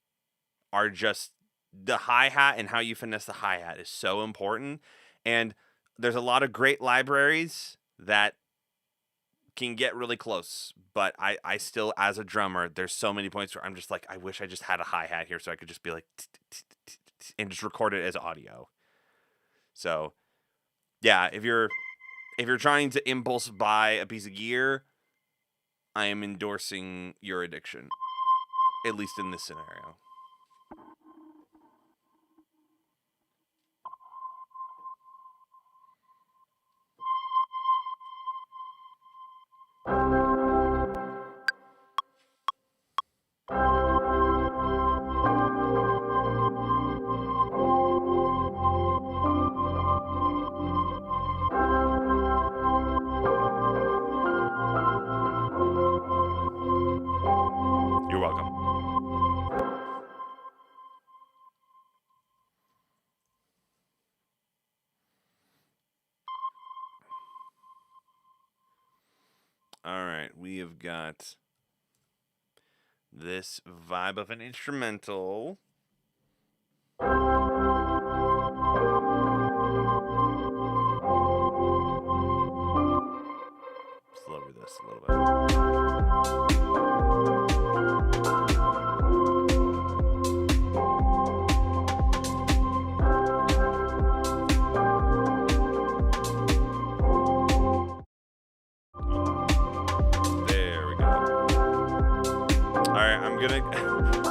are just, the hi-hat and how you finesse the hi-hat is so important. And there's a lot of great libraries that can get really close. But I still, as a drummer, there's so many points where I'm just like, I wish I just had a hi-hat here so I could just be like, and just record it as audio. So yeah, if you're trying to impulse buy a piece of gear, I am endorsing your addiction, at least in this scenario. You're welcome. All right, we have got this vibe of an instrumental. Slower this a little bit.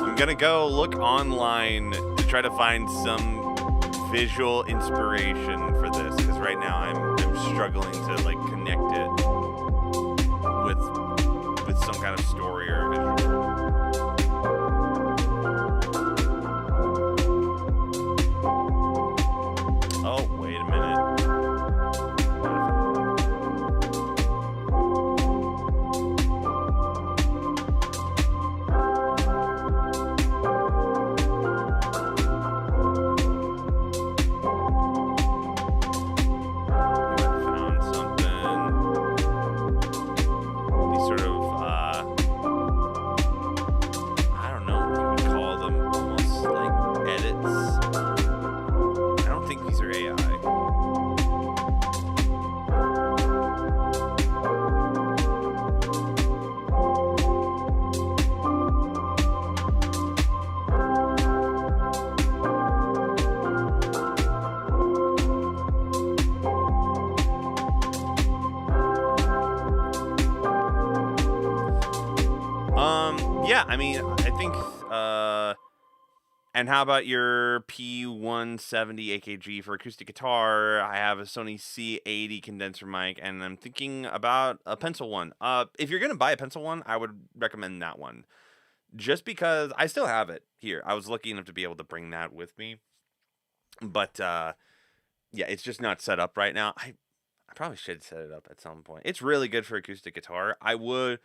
I'm gonna go look online to try to find some visual inspiration for this, because right now I'm struggling to like connect it with some kind of story or visual. Oh, wait a minute. Yeah, I mean, I think. And how about your P170 AKG for acoustic guitar? I have a Sony C80 condenser mic, and I'm thinking about a pencil one. If you're gonna buy a pencil one, I would recommend that one, just because I still have it here. I was lucky enough to be able to bring that with me, but yeah, it's just not set up right now. I probably should set it up at some point. It's really good for acoustic guitar. I would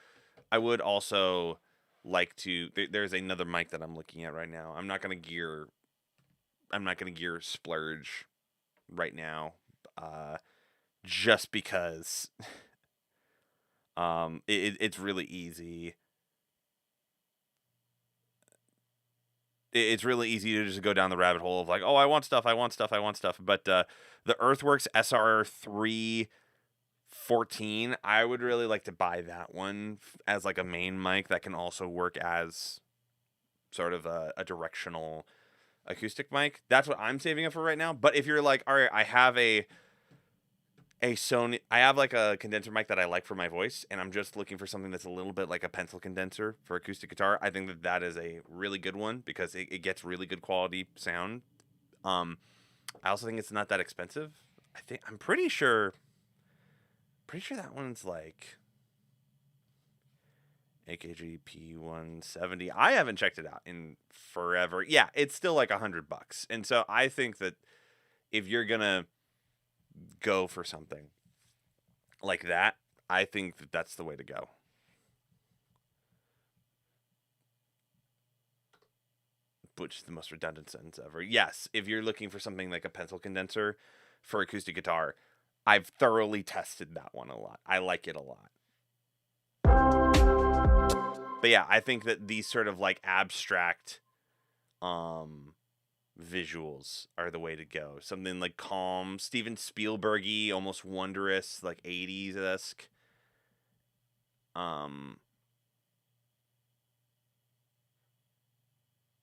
also like to. There's another mic that I'm looking at right now. I'm not gonna gear splurge right now, just because it's really easy. It's really easy to just go down the rabbit hole of like, oh, I want stuff. But the Earthworks SR314, I would really like to buy that one as like a main mic that can also work as sort of a directional acoustic mic. That's what I'm saving up for right now. But if you're like, all right, I have a Sony, I have like a condenser mic that I like for my voice, and I'm just looking for something that's a little bit like a pencil condenser for acoustic guitar. I think that is a really good one because it gets really good quality sound. I also think it's not that expensive. I'm pretty sure that one's like AKG P170. I haven't checked it out in forever. Yeah, it's still like $100. And so I think that if you're gonna go for something like that, I think that that's the way to go. Which is the most redundant sentence ever. Yes, if you're looking for something like a pencil condenser for acoustic guitar, I've thoroughly tested that one a lot. I like it a lot. But yeah, I think that these sort of like abstract visuals are the way to go. Something like calm, Steven Spielberg-y, almost wondrous, like 80s-esque.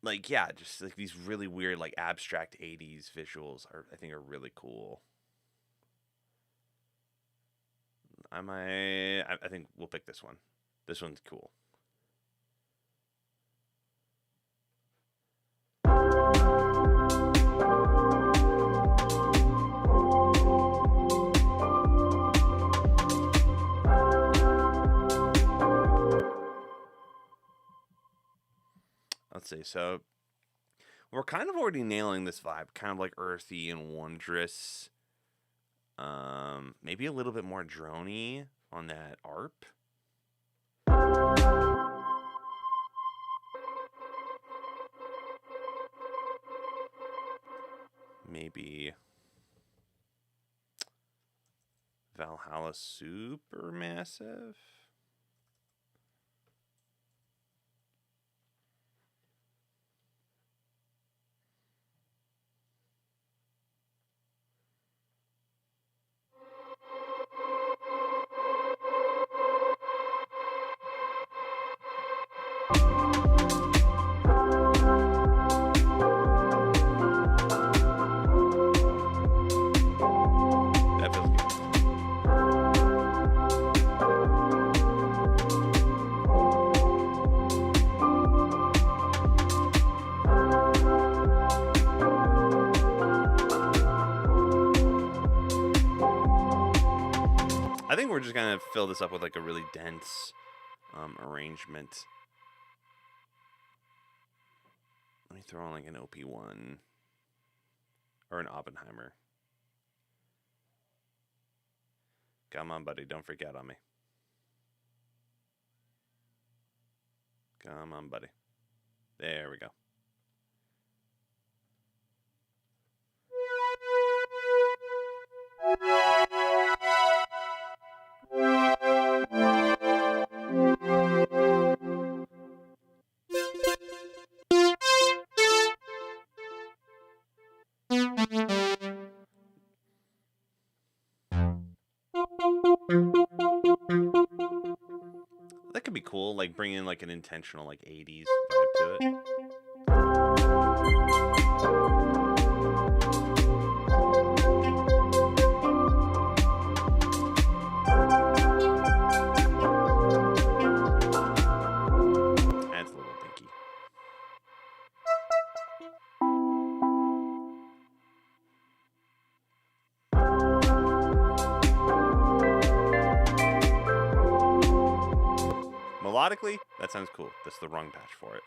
Like, yeah, just like these really weird, like abstract 80s visuals I think are really cool. I think we'll pick this one. This one's cool. Let's see. So we're kind of already nailing this vibe, kind of like earthy and wondrous. Maybe a little bit more droney on that ARP. Maybe Valhalla Supermassive. I think we're just gonna fill this up with like a really dense arrangement. Let me throw on like an OP1 or an Oppenheimer. Come on, buddy, don't freak out on me. Come on, buddy. There we go. That could be cool, like bring in like an intentional like 80s vibe to it. Adds a melodically, that sounds cool. That's the wrong patch for it.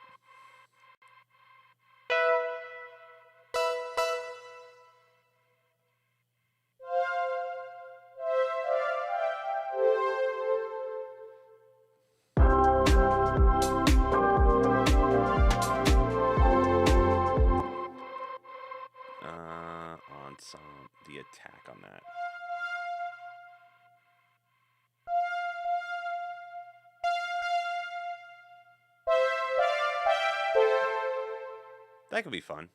On the attack on that. That could be fun.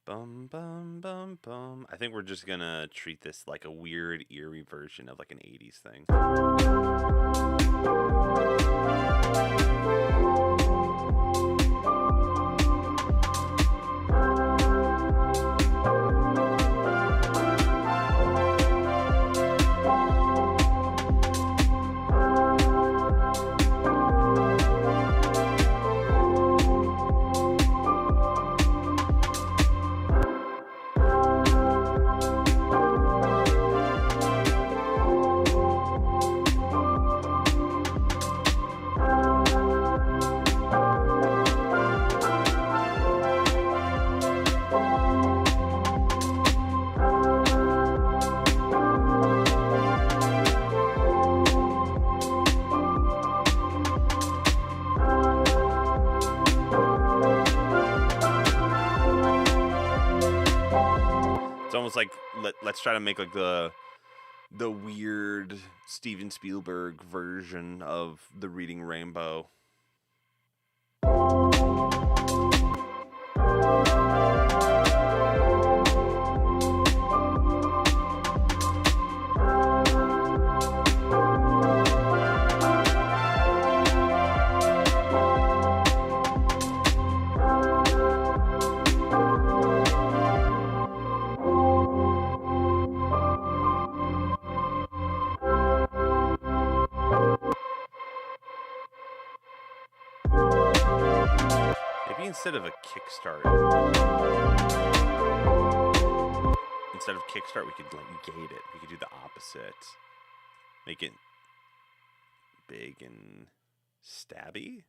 Bum, bum, bum, bum. I think we're just gonna treat this like a weird, eerie version of like an 80s thing. Like let's try to make like the weird Steven Spielberg version of the Reading Rainbow. Instead of kickstart, we could like gate it. We could do the opposite. Make it big and stabby.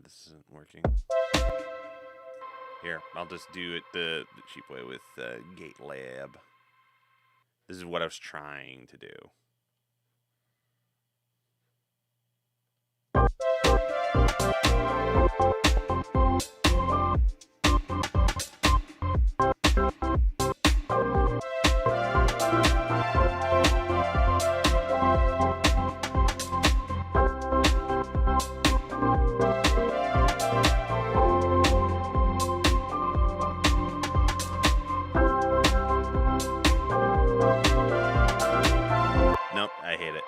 This isn't working. Here, I'll just do it the cheap way with Gate Lab. This is what I was trying to do. Nope, I hate it.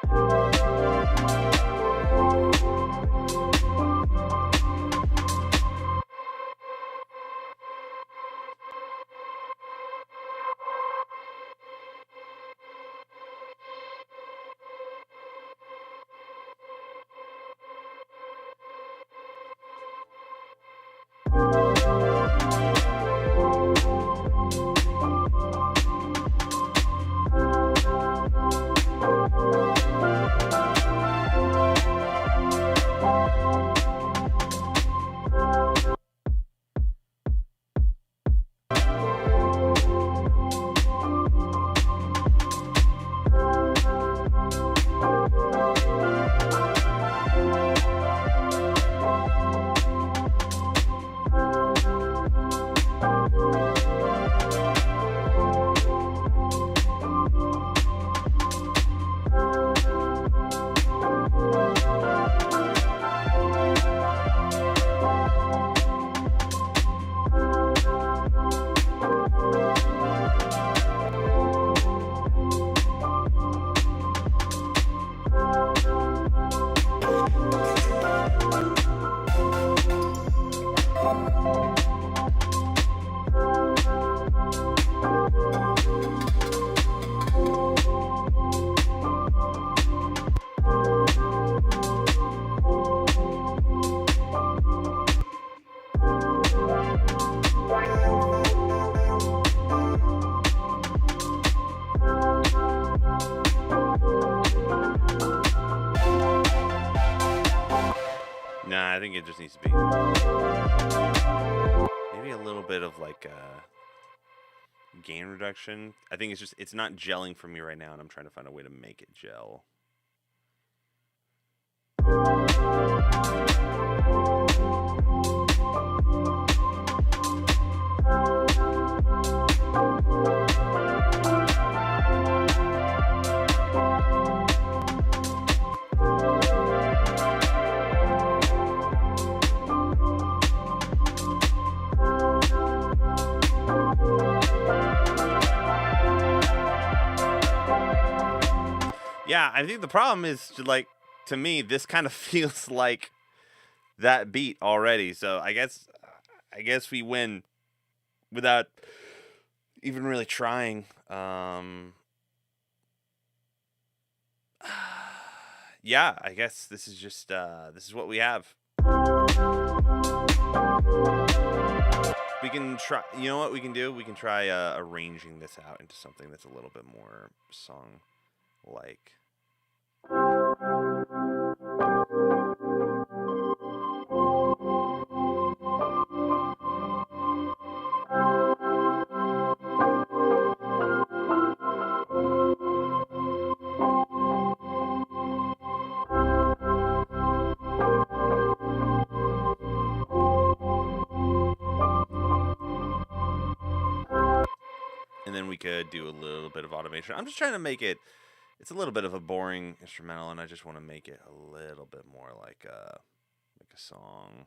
I think it just needs to be maybe a little bit of like gain reduction. I think it's not gelling for me right now, and I'm trying to find a way to make it gel. Yeah, I think the problem is to me, this kind of feels like that beat already. So I guess we win without even really trying. Yeah, I guess this is just this is what we have. We can try. You know what we can do? We can try arranging this out into something that's a little bit more song-like. And then we could do a little bit of automation. I'm just trying to make it. It's a little bit of a boring instrumental, and I just want to make it a little bit more like a song.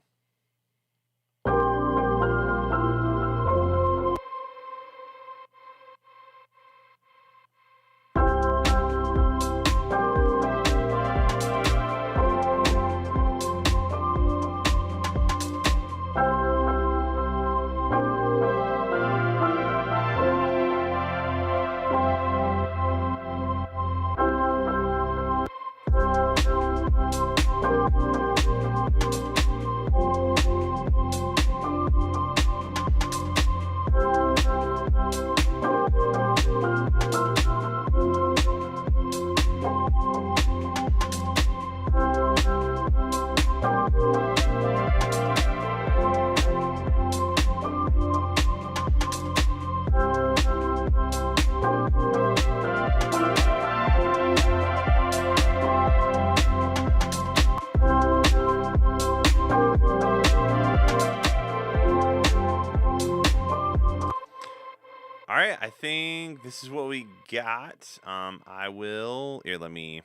I think this is what we got. I will here. Let me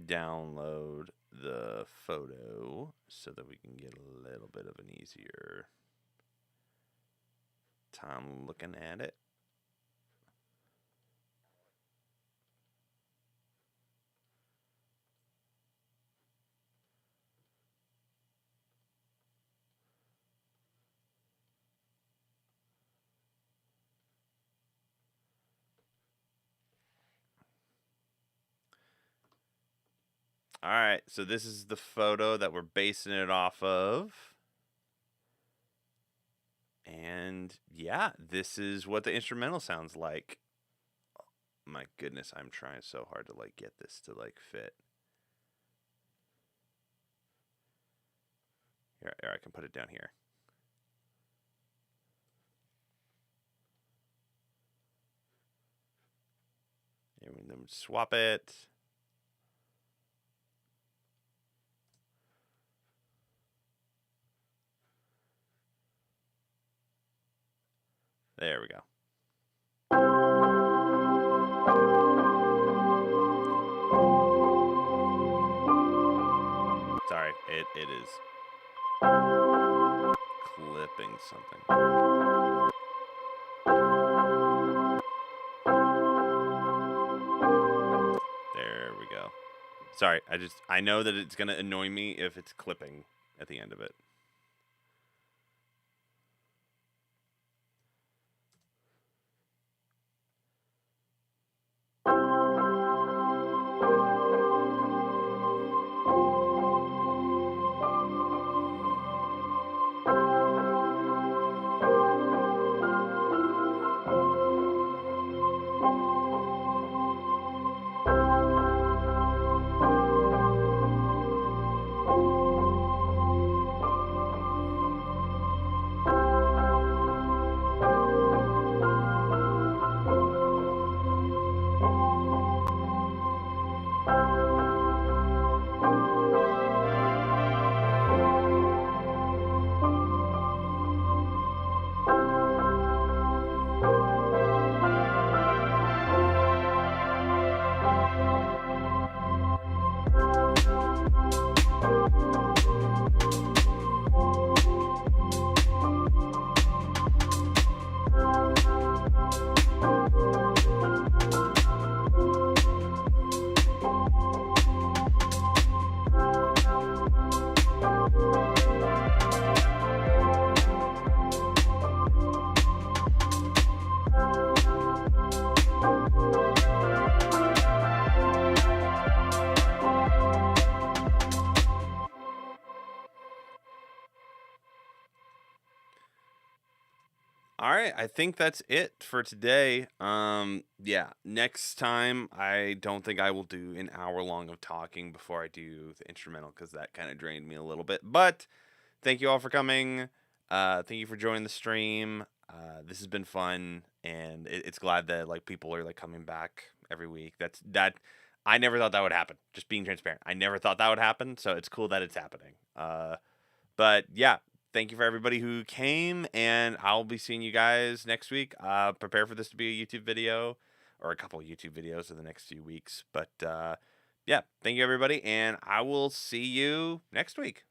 download the photo so that we can get a little bit of an easier time looking at it. All right, so this is the photo that we're basing it off of. And yeah, this is what the instrumental sounds like. Oh, my goodness, I'm trying so hard to get this to fit. Here, I can put it down here. And then swap it. There we go. Sorry, it is clipping something. There we go. Sorry, I know that it's going to annoy me if it's clipping at the end of it. All right, I think that's it for today. Yeah, next time I don't think I will do an hour long of talking before I do the instrumental because that kind of drained me a little bit. But thank you all for coming. Thank you for joining the stream. This has been fun, and it's glad that like people are like coming back every week. That I never thought that would happen. Just being transparent, I never thought that would happen. So it's cool that it's happening. But yeah, thank you for everybody who came, and I'll be seeing you guys next week. Prepare for this to be a YouTube video or a couple of YouTube videos in the next few weeks. But yeah, thank you everybody, and I will see you next week.